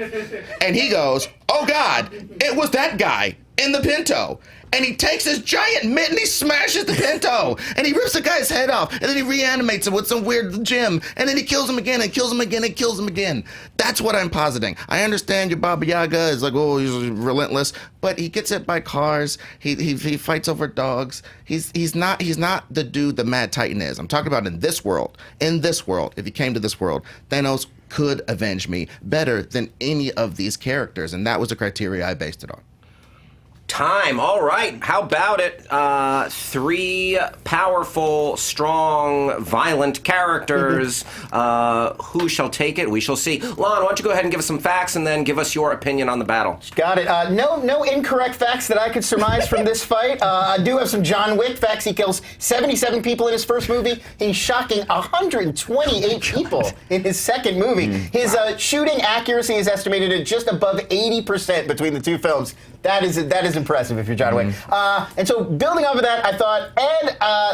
And he goes, oh God, it was that guy in the Pinto. And he takes his giant mitt and he smashes the Pinto. And he rips the guy's head off. And then he reanimates him with some weird gem. And then he kills him again and kills him again and kills him again. That's what I'm positing. I understand your Baba Yaga is like, oh, he's relentless. But he gets hit by cars. He fights over dogs. He's not the dude the Mad Titan is. I'm talking about in this world. In this world, if he came to this world, Thanos could avenge me better than any of these characters. And that was the criteria I based it on. Time. All right. How about it? 3 powerful, strong, violent characters. Who shall take it? We shall see. Lon, why don't you go ahead and give us some facts and then give us your opinion on the battle? Got it. No incorrect facts that I could surmise from this fight. I do have some John Wick facts. He kills 77 people in his first movie. He's shocking 128 people in his second movie. His shooting accuracy is estimated at just above 80% between the two films. That is impressive if you're John Wick. And so building off of that, I thought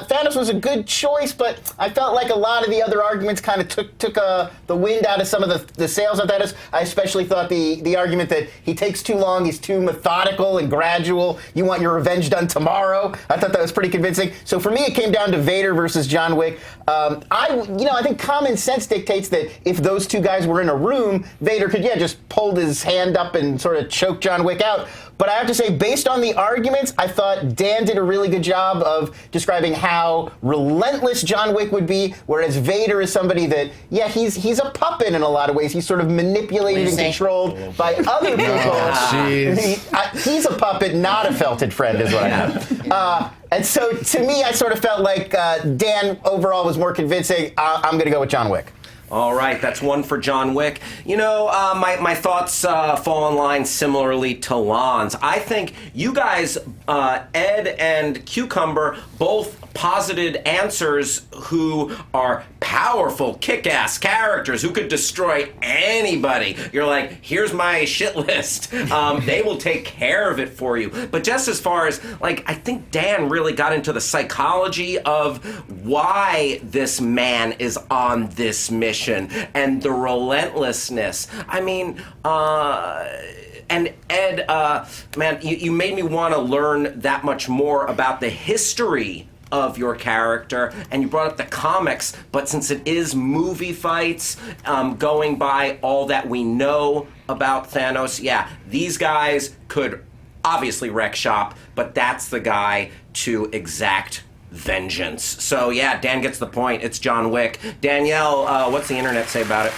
Thanos was a good choice, but I felt like a lot of the other arguments kind of took the wind out of some of the sails of Thanos. I especially thought the argument that he takes too long, he's too methodical and gradual. You want your revenge done tomorrow. I thought that was pretty convincing. So for me, it came down to Vader versus John Wick. I think common sense dictates that if those two guys were in a room, Vader could just pull his hand up and sort of choke John Wick out. But I have to say, based on the arguments, I thought Dan did a really good job of describing how relentless John Wick would be, whereas Vader is somebody that, he's a puppet in a lot of ways. He's sort of manipulated and controlled by other people. He's a puppet, not a felted friend, is what I have. And so, to me, I sort of felt like Dan overall was more convincing. I'm going to go with John Wick. All right, that's one for John Wick. You know, my thoughts fall in line similarly to Lon's. I think you guys, Ed and Cucumber, both posited answers who are powerful, kick-ass characters who could destroy anybody. You're like, here's my shit list. They will take care of it for you. But just as far as, like, I think Dan really got into the psychology of why this man is on this mission and the relentlessness. I mean, and Ed, man, you made me want to learn that much more about the history of your character, and you brought up the comics, but since it is movie fights, going by all that we know about Thanos, these guys could obviously wreck shop, but that's the guy to exact vengeance. So Dan gets the point. It's John Wick. Danielle, what's the internet say about it?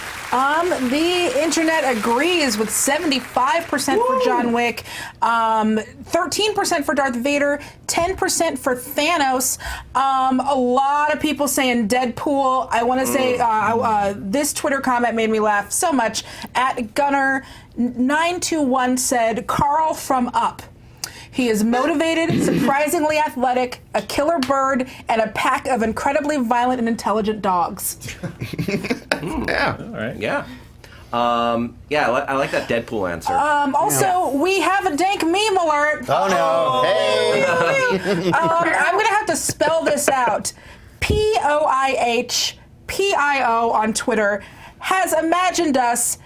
The internet agrees with 75% for John Wick, 13% for Darth Vader, 10% for Thanos. A lot of people saying Deadpool. I want to say this Twitter comment made me laugh so much. At Gunner921 said, Carl from Up. He is motivated, surprisingly athletic, a killer bird, and a pack of incredibly violent and intelligent dogs. Yeah. All right. Yeah. I like that Deadpool answer. Also, we have a dank meme alert. Oh, no. Hey. I'm going to have to spell this out. POIHPIO on Twitter has imagined us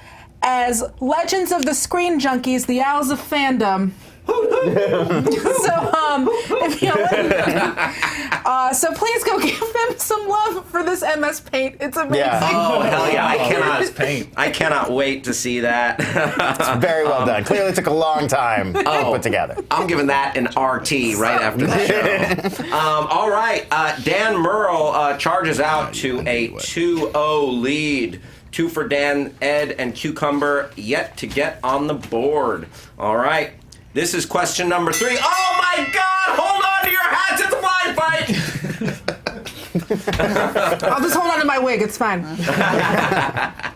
as Legends of the Screen Junkies, the Owls of Fandom. If you so please go give them some love for this MS Paint. It's amazing. Oh hell yeah! I cannot wait to see that. It's very well done. Clearly took a long time to put together. I'm giving that an RT right after the show. All right, Dan Merle charges out to a 2-0 lead. 2 for Dan, Ed, and Cucumber yet to get on the board. All right. This is question number 3. Oh my God! Hold on to your hats! It's a blind fight! I'll just hold on to my wig. It's fine.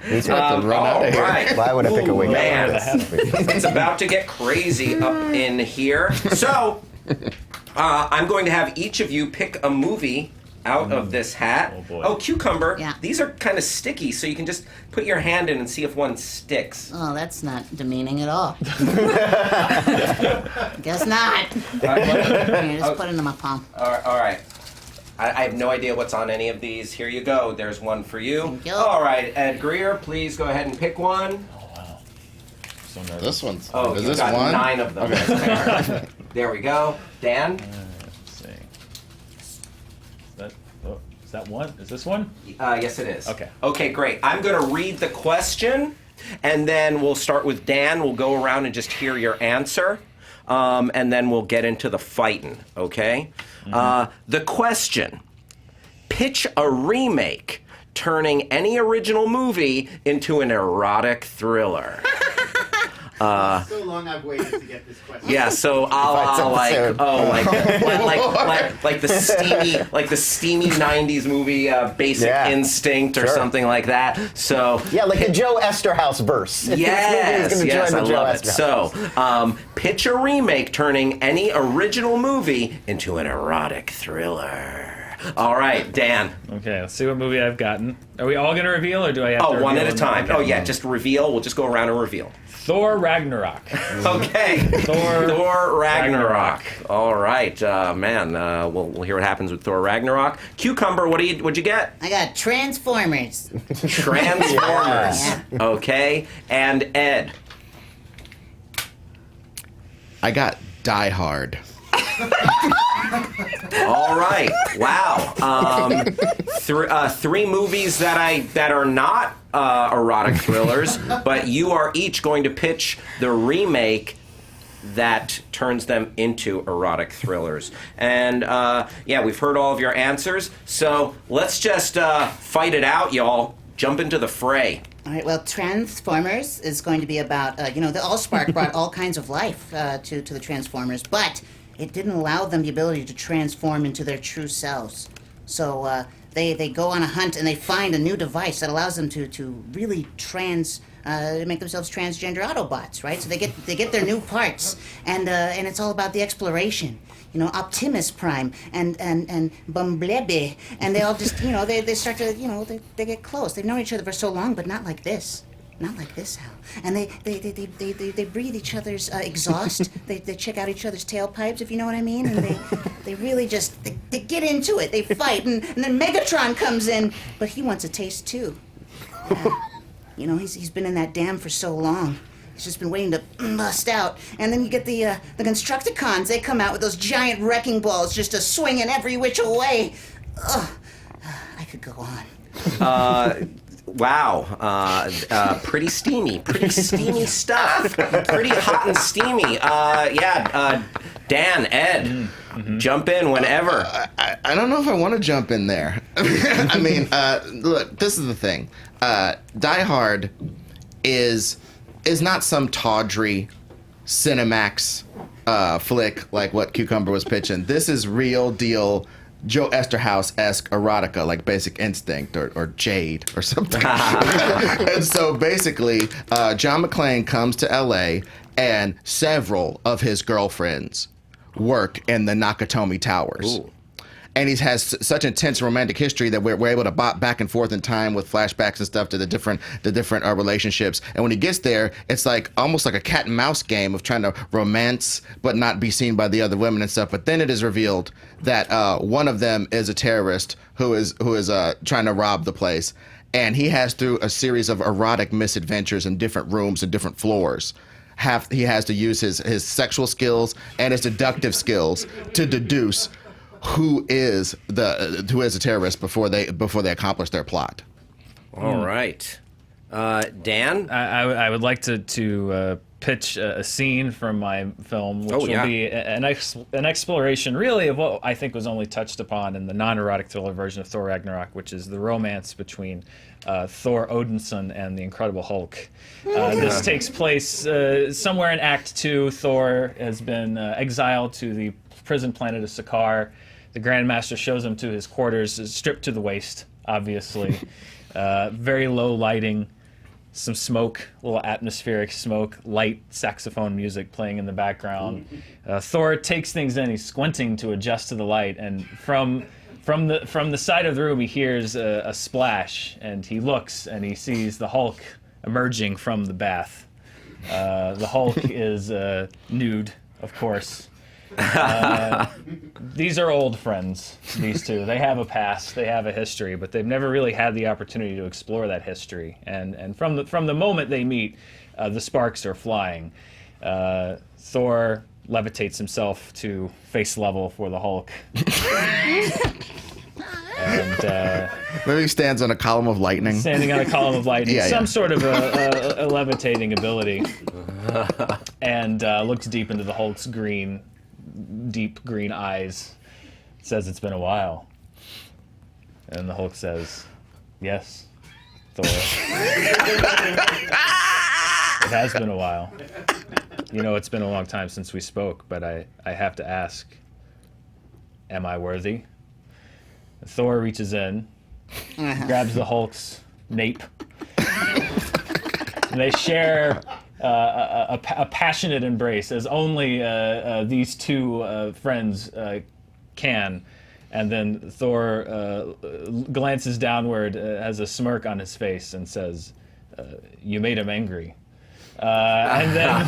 He's about to run out of here. Right. Why would I pick a wig? Man, it's about to get crazy up in here. So, I'm going to have each of you pick a movie out of this hat. Oh, boy. Oh, cucumber. Yeah. These are kind of sticky, so you can just put your hand in and see if one sticks. Oh, that's not demeaning at all. Guess not. Here, just put it into my palm. All right. I have no idea what's on any of these. Here you go. There's one for you. Thank you. All right, Ed Greer, please go ahead and pick one. Oh, wow. So nervous. This one's. Oh, is you this got one? 9 of them. Okay. There we go. Dan? Let's see. Is that one? Is this one? Yes, it is. Okay. Okay, great. I'm going to read the question, and then we'll start with Dan. We'll go around and just hear your answer, and then we'll get into the fighting, okay? The question, pitch a remake turning any original movie into an erotic thriller. So long I've waited to get this question. Yeah, so like the steamy '90s movie Basic Yeah, Instinct or sure. something like that. So Yeah, like the Joe Esterhaus verse. If yes, this movie was yes, I gonna join the Joe love it. Esterhaus. So pitch a remake turning any original movie into an erotic thriller. All right, Dan. Okay, let's see what movie I've gotten. Are we all going to reveal, or do I have to Oh, one reveal at a them? time. Okay. Oh yeah, just reveal. We'll just go around and reveal. Thor Ragnarok. Okay. Thor Ragnarok. All right, man. We'll hear what happens with Thor Ragnarok. Cucumber, what'd you get? I got Transformers. Transformers. Yeah. Okay. And Ed. I got Die Hard. All right. Wow. Three movies that are not erotic thrillers, but you are each going to pitch the remake that turns them into erotic thrillers. And yeah, we've heard all of your answers, so let's just fight it out, y'all. Jump into the fray. All right, well, Transformers is going to be about, the Allspark brought all kinds of life to the Transformers, but it didn't allow them the ability to transform into their true selves. So they go on a hunt and they find a new device that allows them to really make themselves transgender Autobots, right? So they get their new parts, and it's all about the exploration. Optimus Prime and Bumblebee, and they all just, they start to, they get close. They've known each other for so long, but not like this. Not like this, Hal. And they breathe each other's exhaust. they check out each other's tailpipes, if you know what I mean. And they really just, they get into it. They fight, and then Megatron comes in, but he wants a taste too. He's been in that dam for so long. He's just been waiting to bust out. And then you get the Constructicons. They come out with those giant wrecking balls just swinging every which way. Ugh. I could go on. Wow, pretty steamy stuff. Pretty hot and steamy. Dan, Ed, jump in whenever. I don't know if I want to jump in there. I mean, look, this is the thing. Die Hard is not some tawdry Cinemax flick like what Cucumber was pitching. This is real deal Joe Esterhaus-esque erotica, like Basic Instinct or Jade or something. And so basically, John McClane comes to L.A. and several of his girlfriends work in the Nakatomi Towers. Ooh. And he has such intense romantic history that we're able to bop back and forth in time with flashbacks and stuff to the different relationships. And when he gets there, it's like almost like a cat and mouse game of trying to romance but not be seen by the other women and stuff. But then it is revealed that one of them is a terrorist who is trying to rob the place, and he has, through a series of erotic misadventures in different rooms and different floors, he has to use his sexual skills and his deductive skills to deduce who is a terrorist before they accomplish their plot. All right, Dan. I would like to pitch a scene from my film, which will be an exploration, really, of what I think was only touched upon in the non-erotic thriller version of Thor Ragnarok, which is the romance between Thor Odinson and the Incredible Hulk. This takes place somewhere in Act 2. Thor has been exiled to the prison planet of Sakaar. The Grandmaster shows him to his quarters, stripped to the waist, obviously. Very low lighting, some smoke, a little atmospheric smoke, light saxophone music playing in the background. Thor takes things in. He's squinting to adjust to the light, and from From the side of the room, he hears a splash, and he looks, and he sees the Hulk emerging from the bath. The Hulk is nude, of course. These are old friends, these two. They have a past, they have a history, but they've never really had the opportunity to explore that history. And from the moment they meet, the sparks are flying. Thor levitates himself to face level for the Hulk. And maybe he stands on a column of lightning. Standing on a column of lightning. Yeah, Some sort of a levitating ability. And looks deep into the Hulk's deep green eyes. Says, "It's been a while." And the Hulk says, "Yes, Thor. It has been a while. You know, it's been a long time since we spoke, but I have to ask, am I worthy?" Thor reaches in, grabs the Hulk's nape, and they share a passionate embrace, as only these two friends can. And then Thor glances downward, has a smirk on his face, and says, "You made him angry." And then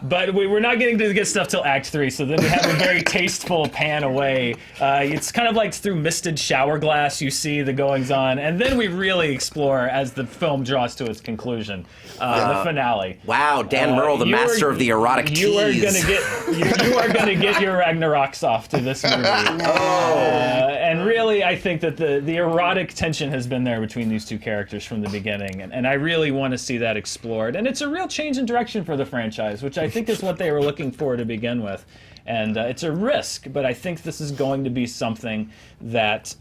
but we're not getting to the good stuff till Act 3, so then we have a very tasteful pan away. It's kind of like through misted shower glass, you see the goings-on, and then we really explore as the film draws to its conclusion, the finale. Wow, Dan Murrell, the master of the erotic tease. You are gonna get your Ragnaroks off to this movie. And really, I think that the erotic tension has been there between these two characters from the beginning, and I really want to see that explored. And it's a real change in direction for the franchise, which I think is what they were looking for to begin with. And it's a risk, but I think this is going to be something that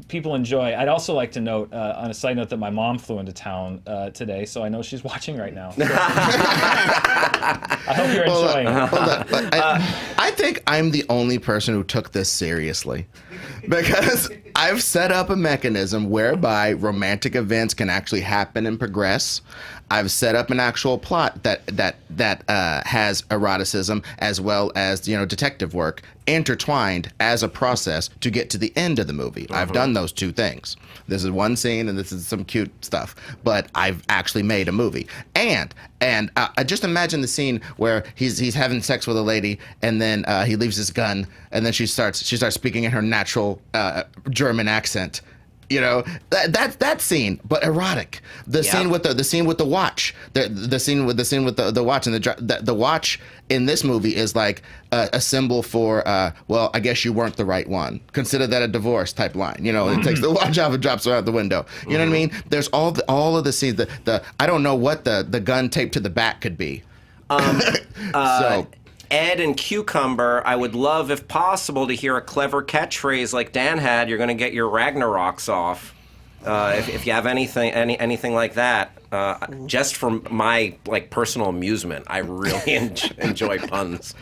people enjoy. I'd also like to note, on a side note, that my mom flew into town today, so I know she's watching right now. So I hope you're enjoying it. Hold on. I think I'm the only person who took this seriously, because I've set up a mechanism whereby romantic events can actually happen and progress. I've set up an actual plot that has eroticism as well as detective work intertwined as a process to get to the end of the movie. I've done those two things. This is one scene and this is some cute stuff, but I've actually made a movie. And I just imagine the scene where he's having sex with a lady, and then he leaves his gun, and then she starts speaking in her natural German accent. That scene, but erotic. The scene with the watch. The scene with the watch, and the watch in this movie is like a symbol for well, I guess you weren't the right one. Consider that a divorce type line. It takes the watch off and drops her out the window. You know what I mean? There's all of the scenes. The I don't know what the gun taped to the back could be. So. Ed and Cucumber, I would love, if possible, to hear a clever catchphrase like Dan had. You're going to get your Ragnaroks off. If you have anything like that, just for my personal amusement, I really enjoy puns.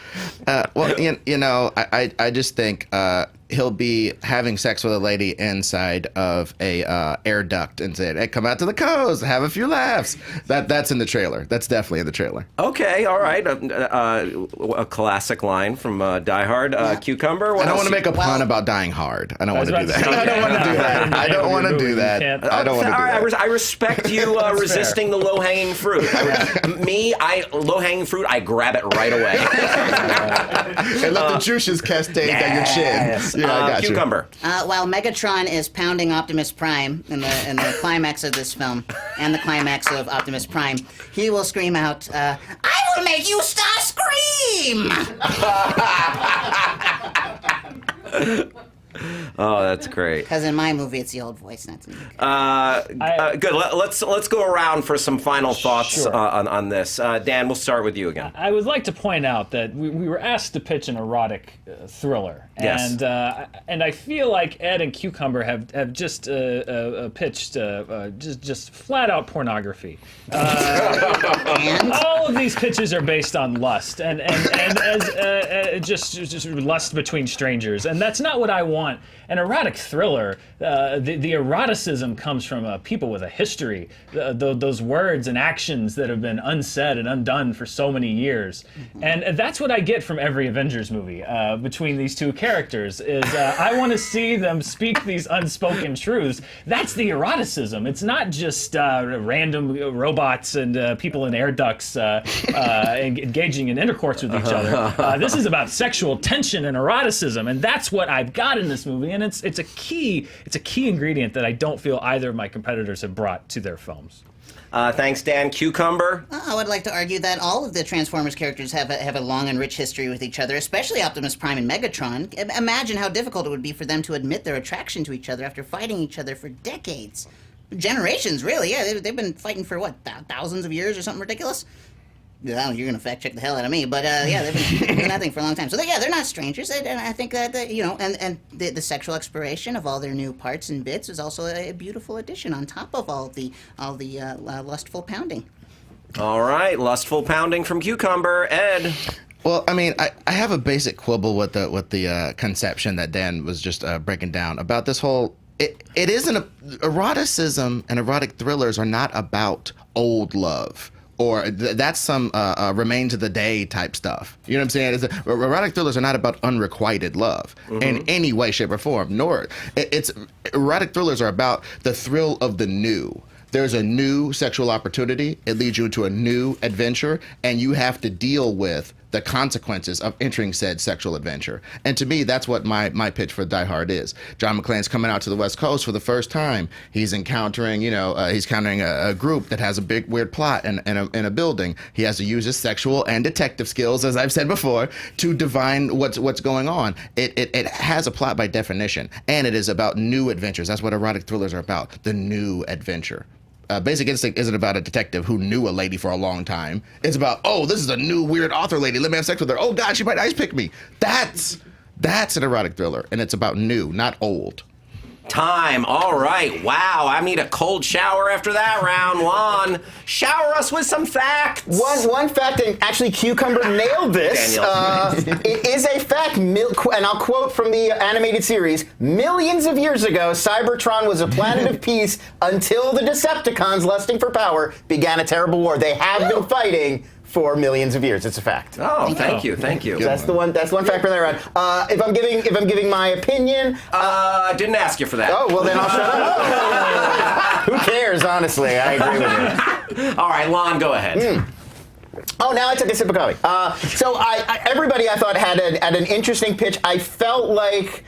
Well, I just think he'll be having sex with a lady inside of a air duct and said, "Hey, come out to the coast, have a few laughs." That's in the trailer. That's definitely in the trailer. Okay, all right. A classic line from Die Hard. Cucumber. I don't want to make a pun about dying hard. I don't want to do that. I don't want to do that. I don't want to do that. I don't want to do that. I respect you resisting the low-hanging fruit. Low-hanging fruit, I grab it right away. And let the juices cascade down your chin. Yes. Yeah, I got Cucumber. While Megatron is pounding Optimus Prime in the climax of this film and the climax of Optimus Prime, he will scream out, "I will make you star scream!" Oh, that's great. Because in my movie, it's the old voice, not the new. Good. Let's go around for some final thoughts on this. Dan, we'll start with you again. I would like to point out that we were asked to pitch an erotic thriller, yes. And I feel like Ed and Cucumber have just pitched just flat out pornography. All of these pitches are based on lust and as just lust between strangers, and that's not what I want want an erotic thriller, the eroticism comes from people with a history, those words and actions that have been unsaid and undone for so many years. And that's what I get from every Avengers movie between these two characters, is I want to see them speak these unspoken truths. That's the eroticism. It's not just random robots and people in air ducts engaging in intercourse with each other. This is about sexual tension and eroticism, and that's what I've got in this movie. And it's a key ingredient that I don't feel either of my competitors have brought to their films. Thanks, Dan. Cucumber? I would like to argue that all of the Transformers characters have a long and rich history with each other, especially Optimus Prime and Megatron. Imagine how difficult it would be for them to admit their attraction to each other after fighting each other for decades. Generations, really. Yeah, they've been fighting for, what, thousands of years or something ridiculous? Yeah, you're gonna fact check the hell out of me, but yeah, they've been doing that thing for a long time. So they're not strangers, and I think that and the sexual exploration of all their new parts and bits is also a beautiful addition on top of all the lustful pounding. All right, lustful pounding from Cucumber. Ed. Well, I mean, I have a basic quibble with the conception that Dan was just breaking down about this whole. It isn't eroticism and erotic thrillers are not about old love. Or that's some remain to the day type stuff. You know what I'm saying? Erotic thrillers are not about unrequited love in any way, shape, or form. Nor erotic thrillers are about the thrill of the new. There's a new sexual opportunity. It leads you into a new adventure, and you have to deal with the consequences of entering said sexual adventure. And to me, that's what my pitch for Die Hard is. John McClane's coming out to the West Coast for the first time. He's encountering, a group that has a big weird plot in a building. He has to use his sexual and detective skills, as I've said before, to divine what's going on. It has a plot by definition, and it is about new adventures. That's what erotic thrillers are about, the new adventure. Basic Instinct isn't about a detective who knew a lady for a long time. It's about, oh, this is a new weird author lady. Let me have sex with her. Oh, God, she might ice pick me. That's an erotic thriller, and it's about new, not old. Time. All right. Wow. I need a cold shower after that round. Lon, shower us with some facts. One fact, and actually Cucumber nailed this. Daniel. It is a fact, and I'll quote from the animated series, millions of years ago, Cybertron was a planet of peace until the Decepticons, lusting for power, began a terrible war. They have been fighting for millions of years. It's a fact. Oh, thank you. That's the one fact for that round. If I'm giving my opinion, I didn't ask you for that. Oh, well then I'll shut up. Who cares? Honestly, I agree with you. All right, Lon, go ahead. Oh, now I took a sip of coffee. So everybody I thought had an interesting pitch. I felt like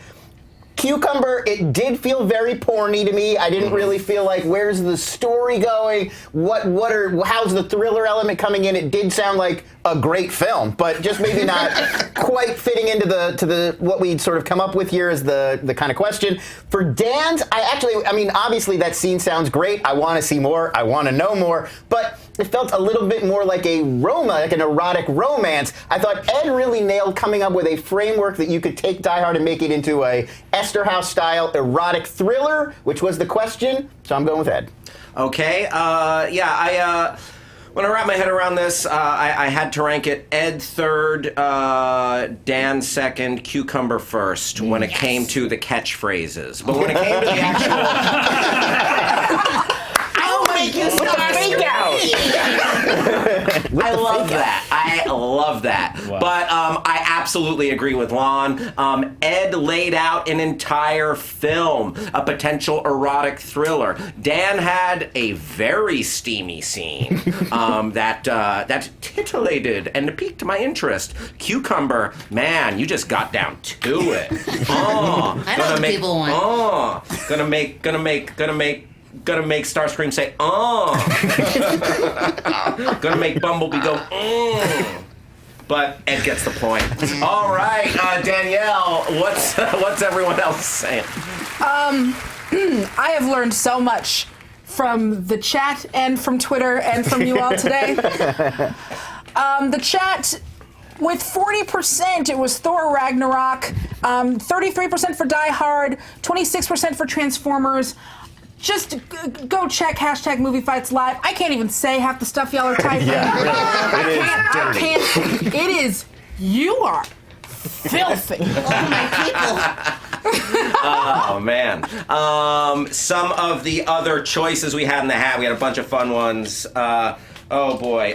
Cucumber, it did feel very porny to me. I didn't really feel like, where's the story going? How's the thriller element coming in? It did sound like a great film, but just maybe not quite fitting into the what we'd sort of come up with here is the kind of question. For Dan's, obviously that scene sounds great. I want to see more. I want to know more, but it felt a little bit more like an erotic romance. I thought Ed really nailed coming up with a framework that you could take Die Hard and make it into a Esterhaus-style erotic thriller, which was the question. So I'm going with Ed. Okay. When I wrapped my head around this, I had to rank it Ed third, Dan second, Cucumber first when it came to the catchphrases. But when it came to the actual... Make you stop I love that. I love that. Wow. But I absolutely agree with Lon. Ed laid out an entire film, a potential erotic thriller. Dan had a very steamy scene that titillated and piqued my interest. Cucumber, man, you just got down to it. Oh, I know what people want. Oh, gonna make Starscream say, oh. Gonna make Bumblebee go, But Ed gets the point. All right, Danielle, what's everyone else saying? I have learned so much from the chat and from Twitter and from you all today. The chat, with 40%, it was Thor Ragnarok, 33% for Die Hard, 26% for Transformers. Just go check hashtag Movie Fights Live. I can't even say half the stuff y'all are typing. I can't. It is, you are filthy. Oh, my people. Oh, man. Some of the other choices we had in the hat, we had a bunch of fun ones. Oh, boy.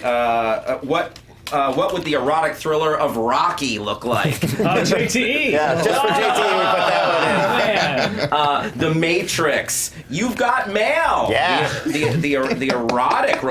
What would the erotic thriller of Rocky look like? JTE. Yeah, just for JT, we put that one in. The Matrix. You've Got Mail. Yeah. The erotic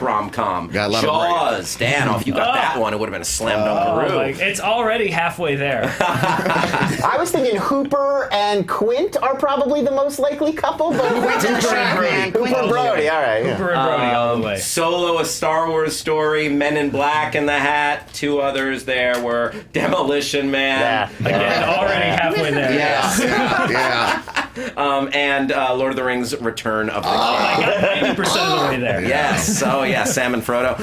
rom-com. Got a lot of Jaws. Dan, if you got that one, it would have been a slam dunk Like, it's already halfway there. I was thinking Hooper and Quint are probably the most likely couple, but Quint's in the shot, man. Hooper and Brody, all right. Yeah. Hooper and Brody all the way. Solo, A Star Wars Story, Men in Black in the hat. Two others there were Demolition Man. Again, already halfway there. Yeah. And Lord of the Rings, Return of the King. I got 90% of the way there. Yes. Oh, yeah. Sam and Frodo.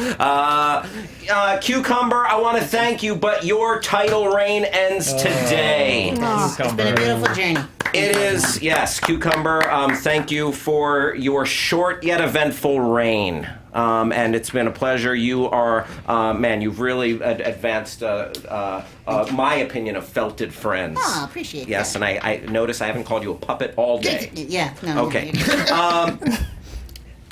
Cucumber, I want to thank you, but your title reign ends today. It's been a beautiful journey. It is, yes, Cucumber. Thank you for your short yet eventful reign. And it's been a pleasure. You are, man, you've really advanced my opinion of felted friends. Oh, appreciate that. Yes, and I notice I haven't called you a puppet all day. Yeah, no. Okay.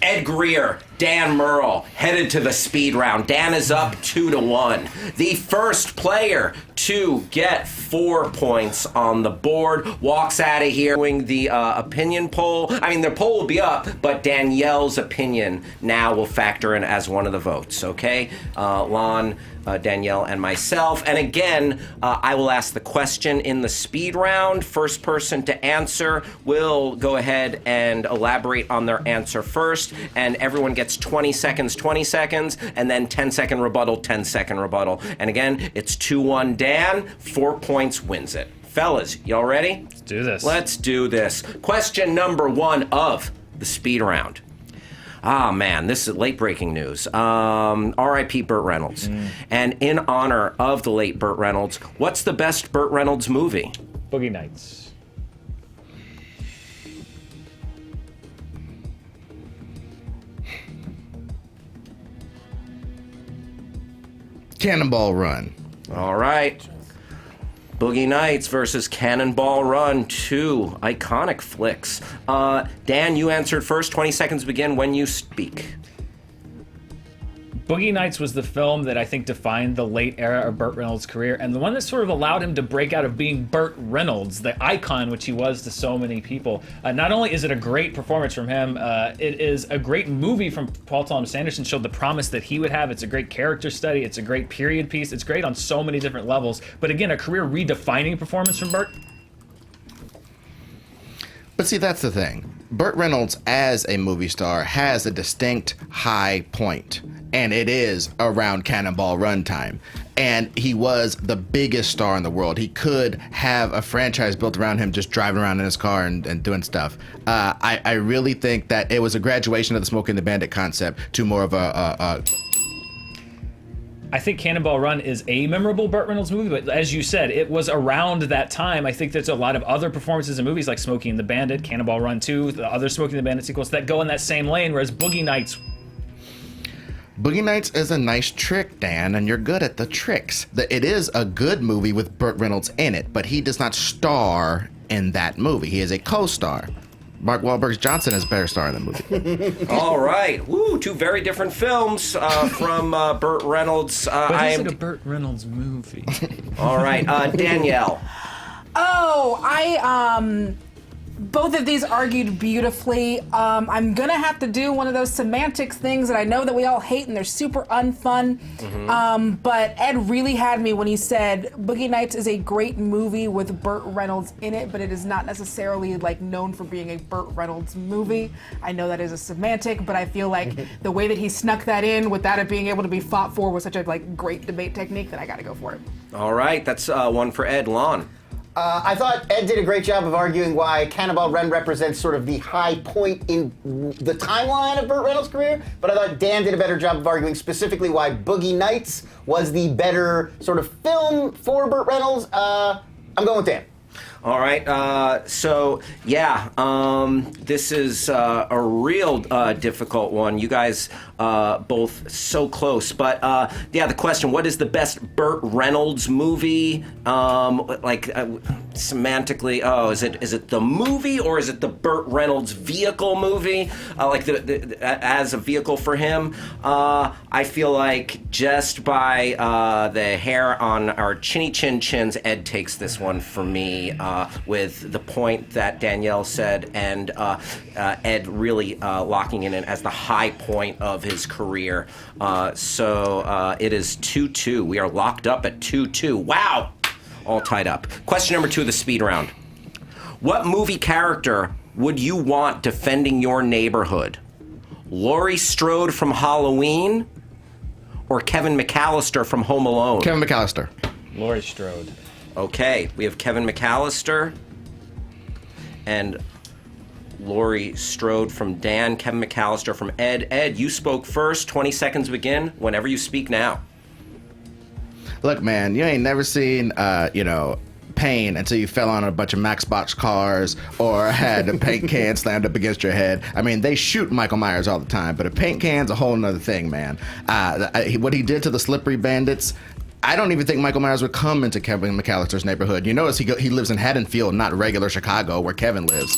Ed Greer, Dan Merle, headed to the speed round. Dan is up 2-1. The first player to get 4 points on the board walks out of here doing the opinion poll. I mean, the poll will be up, but Danielle's opinion now will factor in as one of the votes, okay? Lon, Danielle, and myself. And again, I will ask the question in the speed round. First person to answer will go ahead and elaborate on their answer first, and everyone gets 20 seconds, and then 10-second rebuttal, 10-second rebuttal. And again, it's 2-1 Dan, 4 points wins it. Fellas, y'all ready? Let's do this. Let's do this. Question number 1 of the speed round. Ah, man, this is late-breaking news. R.I.P. Burt Reynolds. And in honor of the late Burt Reynolds, what's the best Burt Reynolds movie? Boogie Nights. Cannonball Run. All right. Boogie Nights versus Cannonball Run, 2 iconic flicks. Dan, you answered first. 20 seconds begin when you speak. Boogie Nights was the film that I think defined the late era of Burt Reynolds' career, and the one that sort of allowed him to break out of being Burt Reynolds, the icon which he was to so many people. Not only is it a great performance from him, it is a great movie from Paul Thomas Anderson, showed the promise that he would have. It's a great character study. It's a great period piece. It's great on so many different levels. But again, a career redefining performance from Burt. But see, that's the thing. Burt Reynolds, as a movie star, has a distinct high point, and it is around Cannonball Run time. And he was the biggest star in the world. He could have a franchise built around him just driving around in his car and doing stuff. I really think that it was a graduation of the Smokey and the Bandit concept to more of a I think Cannonball Run is a memorable Burt Reynolds movie, but as you said, it was around that time. I think there's a lot of other performances in movies like Smokey and the Bandit, Cannonball Run 2, the other Smokey and the Bandit sequels that go in that same lane, whereas Boogie Nights... Boogie Nights is a nice trick, Dan, and you're good at the tricks. It is a good movie with Burt Reynolds in it, but he does not star in that movie. He is a co-star. Mark Wahlberg's Johnson is a better star in the movie. All right. Woo, 2 very different films from Burt Reynolds. But is it a Burt Reynolds movie? All right. Danielle. Both of these argued beautifully. I'm gonna have to do one of those semantics things that I know that we all hate and they're super unfun. But Ed really had me when he said Boogie Nights is a great movie with Burt Reynolds in it, but it is not necessarily like known for being a Burt Reynolds movie. I know that is a semantic, but I feel like the way that he snuck that in without it being able to be fought for was such a great debate technique that I gotta go for it. All right. That's one for Ed. Lon. I thought Ed did a great job of arguing why Cannonball Run represents sort of the high point in the timeline of Burt Reynolds' career, but I thought Dan did a better job of arguing specifically why Boogie Nights was the better sort of film for Burt Reynolds. I'm going with Dan. All right. This is a real difficult one. You guys both so close. But the question: what is the best Burt Reynolds movie? Semantically, is it the movie or is it the Burt Reynolds vehicle movie? As a vehicle for him. I feel like just by the hair on our chinny chin chins, Ed takes this one for me. With the point that Danielle said, and Ed really locking in it as the high point of his career. So it is 2-2. We are locked up at 2-2. Wow! All tied up. Question number 2 of the speed round. What movie character would you want defending your neighborhood? Laurie Strode from Halloween or Kevin McAllister from Home Alone? Kevin McAllister. Laurie Strode. Okay, we have Kevin McAllister and Laurie Strode from Dan, Kevin McAllister from Ed. Ed, you spoke first. 20 seconds begin whenever you speak now. Look, man, you ain't never seen, pain until you fell on a bunch of Maxbox cars or had a paint can slammed up against your head. I mean, they shoot Michael Myers all the time, but a paint can's a whole nother thing, man. What he did to the Slippery Bandits, I don't even think Michael Myers would come into Kevin McAllister's neighborhood. You notice he lives in Haddonfield, not regular Chicago, where Kevin lives.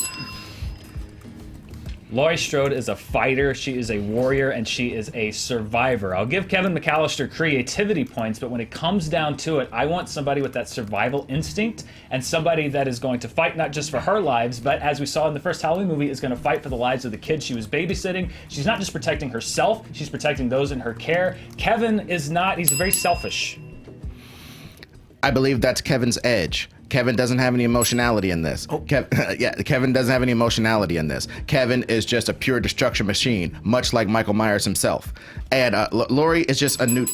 Laurie Strode is a fighter, she is a warrior, and she is a survivor. I'll give Kevin McAllister creativity points, but when it comes down to it, I want somebody with that survival instinct and somebody that is going to fight not just for her lives, but as we saw in the first Halloween movie, is going to fight for the lives of the kids she was babysitting. She's not just protecting herself, she's protecting those in her care. Kevin is not, he's very selfish. I believe that's Kevin's edge. Kevin doesn't have any emotionality in this. Kevin doesn't have any emotionality in this. Kevin is just a pure destruction machine, much like Michael Myers himself. And Laurie is just a new...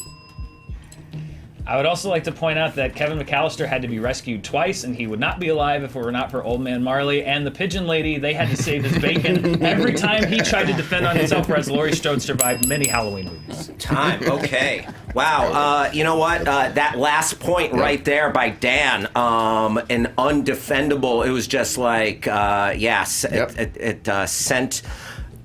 I would also like to point out that Kevin McAllister had to be rescued twice, and he would not be alive if it were not for Old Man Marley. And the Pigeon Lady, they had to save his bacon every time he tried to defend on himself, whereas Laurie Strode survived many Halloween movies. Time. Okay. Wow. You know what? That last point right there by Dan, an undefendable. It was just like, yes, it sent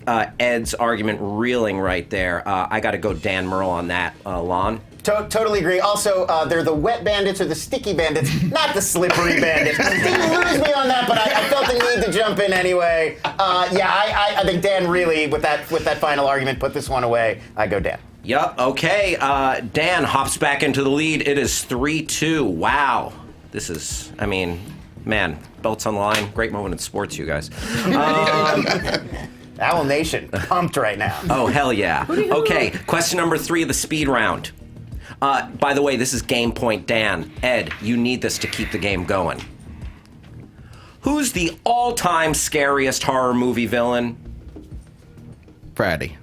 Ed's argument reeling right there. I got to go Dan Merle on that. Lon? Totally agree. Also, they're the wet bandits or the sticky bandits, not the slippery bandits. Didn't lose me on that, but I felt the need to jump in anyway. I think Dan really, with that final argument, put this one away. I go Dan. Yup. Okay. Dan hops back into the lead. It is 3-2. Wow. This is, man, belts on the line. Great moment in sports, you guys. Owl Nation, pumped right now. Oh, hell yeah. Okay, question number 3 of the speed round. By the way, this is game point Dan. Ed, you need this to keep the game going. Who's the all-time scariest horror movie villain? Freddy.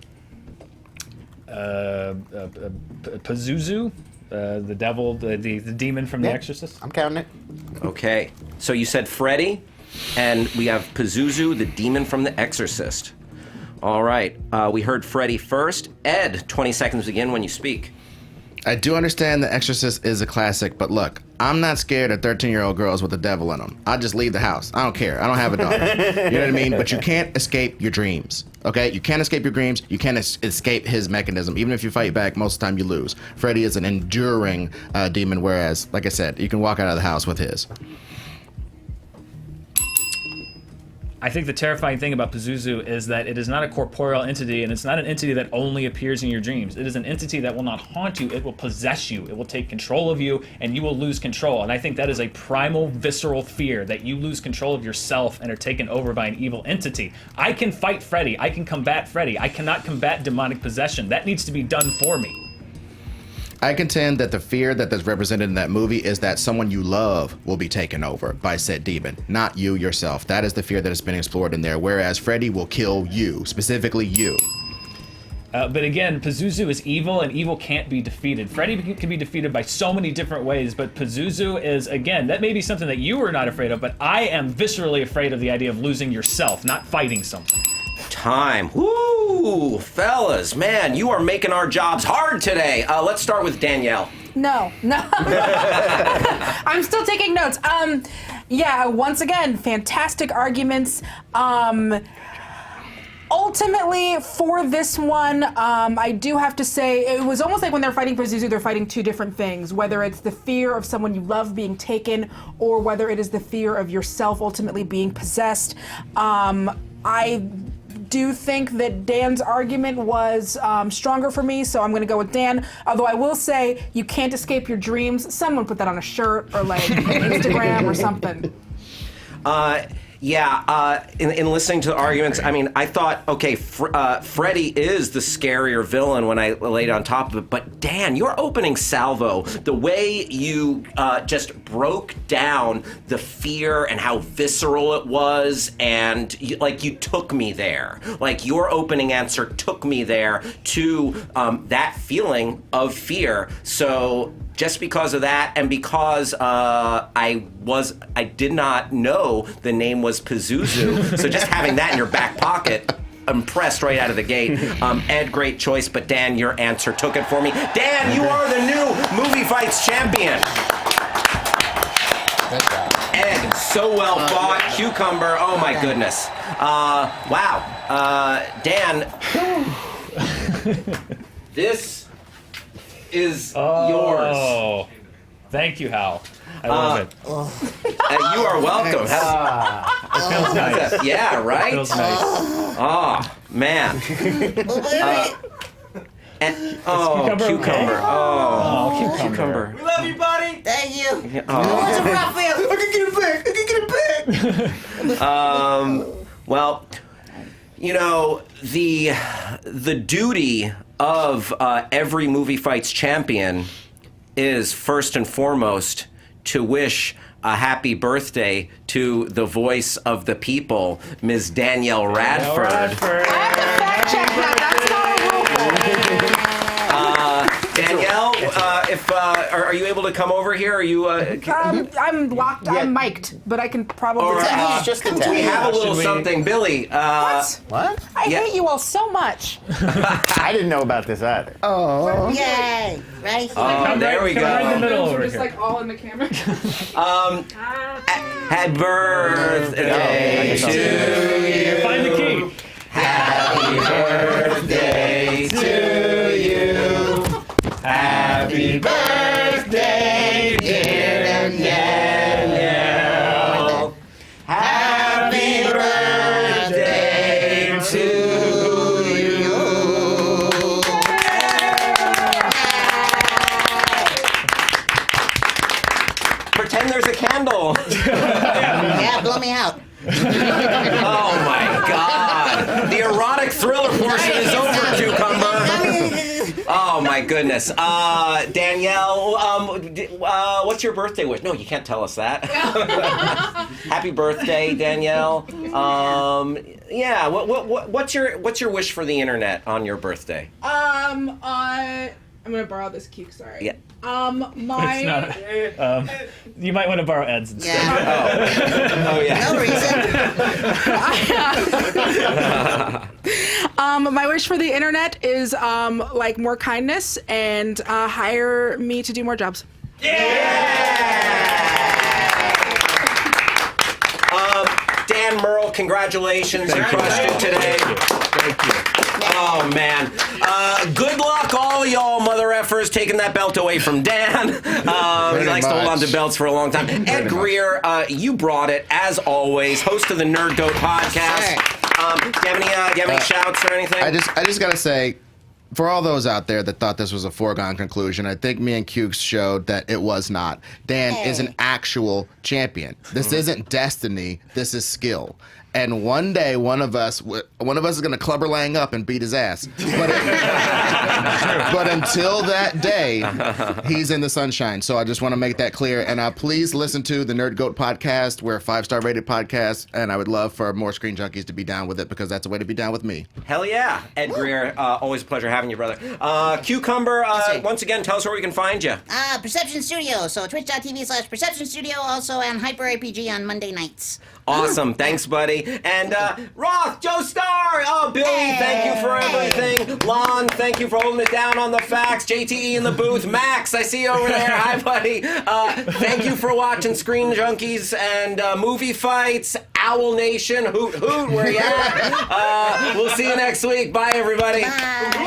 Pazuzu? The devil, the demon from The Exorcist? I'm counting it. Okay, so you said Freddy, and we have Pazuzu, the demon from The Exorcist. All right, we heard Freddy first. Ed, 20 seconds begin when you speak. I do understand The Exorcist is a classic, but look, I'm not scared of 13-year-old girls with the devil in them. I'll just leave the house. I don't care. I don't have a daughter. You know what I mean? But you can't escape your dreams, okay? You can't escape your dreams. You can't escape his mechanism. Even if you fight back, most of the time you lose. Freddy is an enduring demon, whereas, like I said, you can walk out of the house with his. I think the terrifying thing about Pazuzu is that it is not a corporeal entity, and it's not an entity that only appears in your dreams. It is an entity that will not haunt you, it will possess you, it will take control of you, and you will lose control. And I think that is a primal, visceral fear, that you lose control of yourself and are taken over by an evil entity. I can fight Freddy, I can combat Freddy, I cannot combat demonic possession. That needs to be done for me. I contend that the fear that is represented in that movie is that someone you love will be taken over by said demon, not you yourself. That is the fear that has been explored in there, whereas Freddy will kill you, specifically you. But again, Pazuzu is evil, and evil can't be defeated. Freddy can be defeated by so many different ways, but Pazuzu is, again, that may be something that you are not afraid of, but I am viscerally afraid of the idea of losing yourself, not fighting something. Time. Woo! Fellas, man, you are making our jobs hard today. Let's start with Danielle. No. I'm still taking notes. Yeah, once again, fantastic arguments. Ultimately, for this one, I do have to say, it was almost like when they're fighting Pazuzu, they're fighting two different things. Whether it's the fear of someone you love being taken, or whether it is the fear of yourself ultimately being possessed. I do think that Dan's argument was stronger for me, so I'm going to go with Dan. Although I will say, you can't escape your dreams. Someone put that on a shirt or like Instagram or something. In listening to the arguments, I mean, I thought, okay, Freddy is the scarier villain when I laid on top of it, but Dan, your opening salvo, the way you just broke down the fear and how visceral it was, and you took me there. Like, your opening answer took me there to that feeling of fear. So just because of that, and because I did not know the name was Pazuzu, so just having that in your back pocket, impressed right out of the gate. Ed, great choice, but Dan, your answer took it for me. Dan, you are the new Movie Fights champion. Ed, so well fought. Cucumber, oh my goodness. Wow. Dan, this is yours. Oh, thank you, Hal. I love it. You are welcome. It feels nice. Yeah, right? It feels nice. Oh, man. Cucumber. Oh, cucumber. We love you, buddy. Thank you. Oh. Raphael? I can get it back. Well, you know, the duty of every Movie Fights champion is first and foremost to wish a happy birthday to the voice of the people, Ms. Danielle Radford. I have to fact check that. That's not a rule. Danielle, are you able to come over here? Are you? I'm locked. I'm mic'd, but I can probably. Or, He's just a we have a little Should we- something, Billy. What? I hate you all so much. I didn't know about this either. Yay! Right here. Oh, there we Come right in the go. middle We're over just here. like all in the camera. Happy birthday to you. Find the key. Happy birthday to you. Happy birthday, dear Danielle. Happy birthday to you. Pretend there's a candle. Yeah, blow me out. Oh my God. The erotic thriller portion is over, Cucumber. Oh my goodness. Danielle, what's your birthday wish? No, you can't tell us that. Happy birthday, Danielle. Yeah, what's your wish for the internet on your birthday? I'm gonna borrow this cue. Sorry. Yeah. It's not. You might want to borrow Ed's instead. Yeah. Oh yeah. No reason. My wish for the internet is like more kindness and hire me to do more jobs. Dan Merle, congratulations. You crushed it today. Thank you. Oh, man. Good luck, all y'all mother effers, taking that belt away from Dan. He likes to hold on to belts for a long time. Ed Greer, you brought it, as always. Host of the Nerd Goat podcast. Do you have any shouts or anything? I just gotta say, for all those out there that thought this was a foregone conclusion, I think me and Cukes showed that it was not. Dan is an actual champion. This isn't destiny. This is skill. And one day, one of us is going to clubber Lang up and beat his ass. But until that day, he's in the sunshine. So I just want to make that clear. And please listen to the Nerd Goat podcast. We're a 5-star rated podcast. And I would love for more Screen Junkies to be down with it, because that's a way to be down with me. Hell yeah. Ed Greer, always a pleasure having you, brother. Cucumber, once again, tell us where we can find you. Perception Studio. So twitch.tv/Perception Studio. Also on Hyper RPG on Monday nights. Awesome. Thanks, buddy. everybody. And Roth, Joe Starr, oh, Billy, thank you for everything. Lon, thank you for holding it down on the facts. JTE in the booth. Max, I see you over there. Hi, buddy. Thank you for watching Screen Junkies and Movie Fights. Owl Nation, hoot hoot, where you at? We'll see you next week. Bye, everybody. Bye.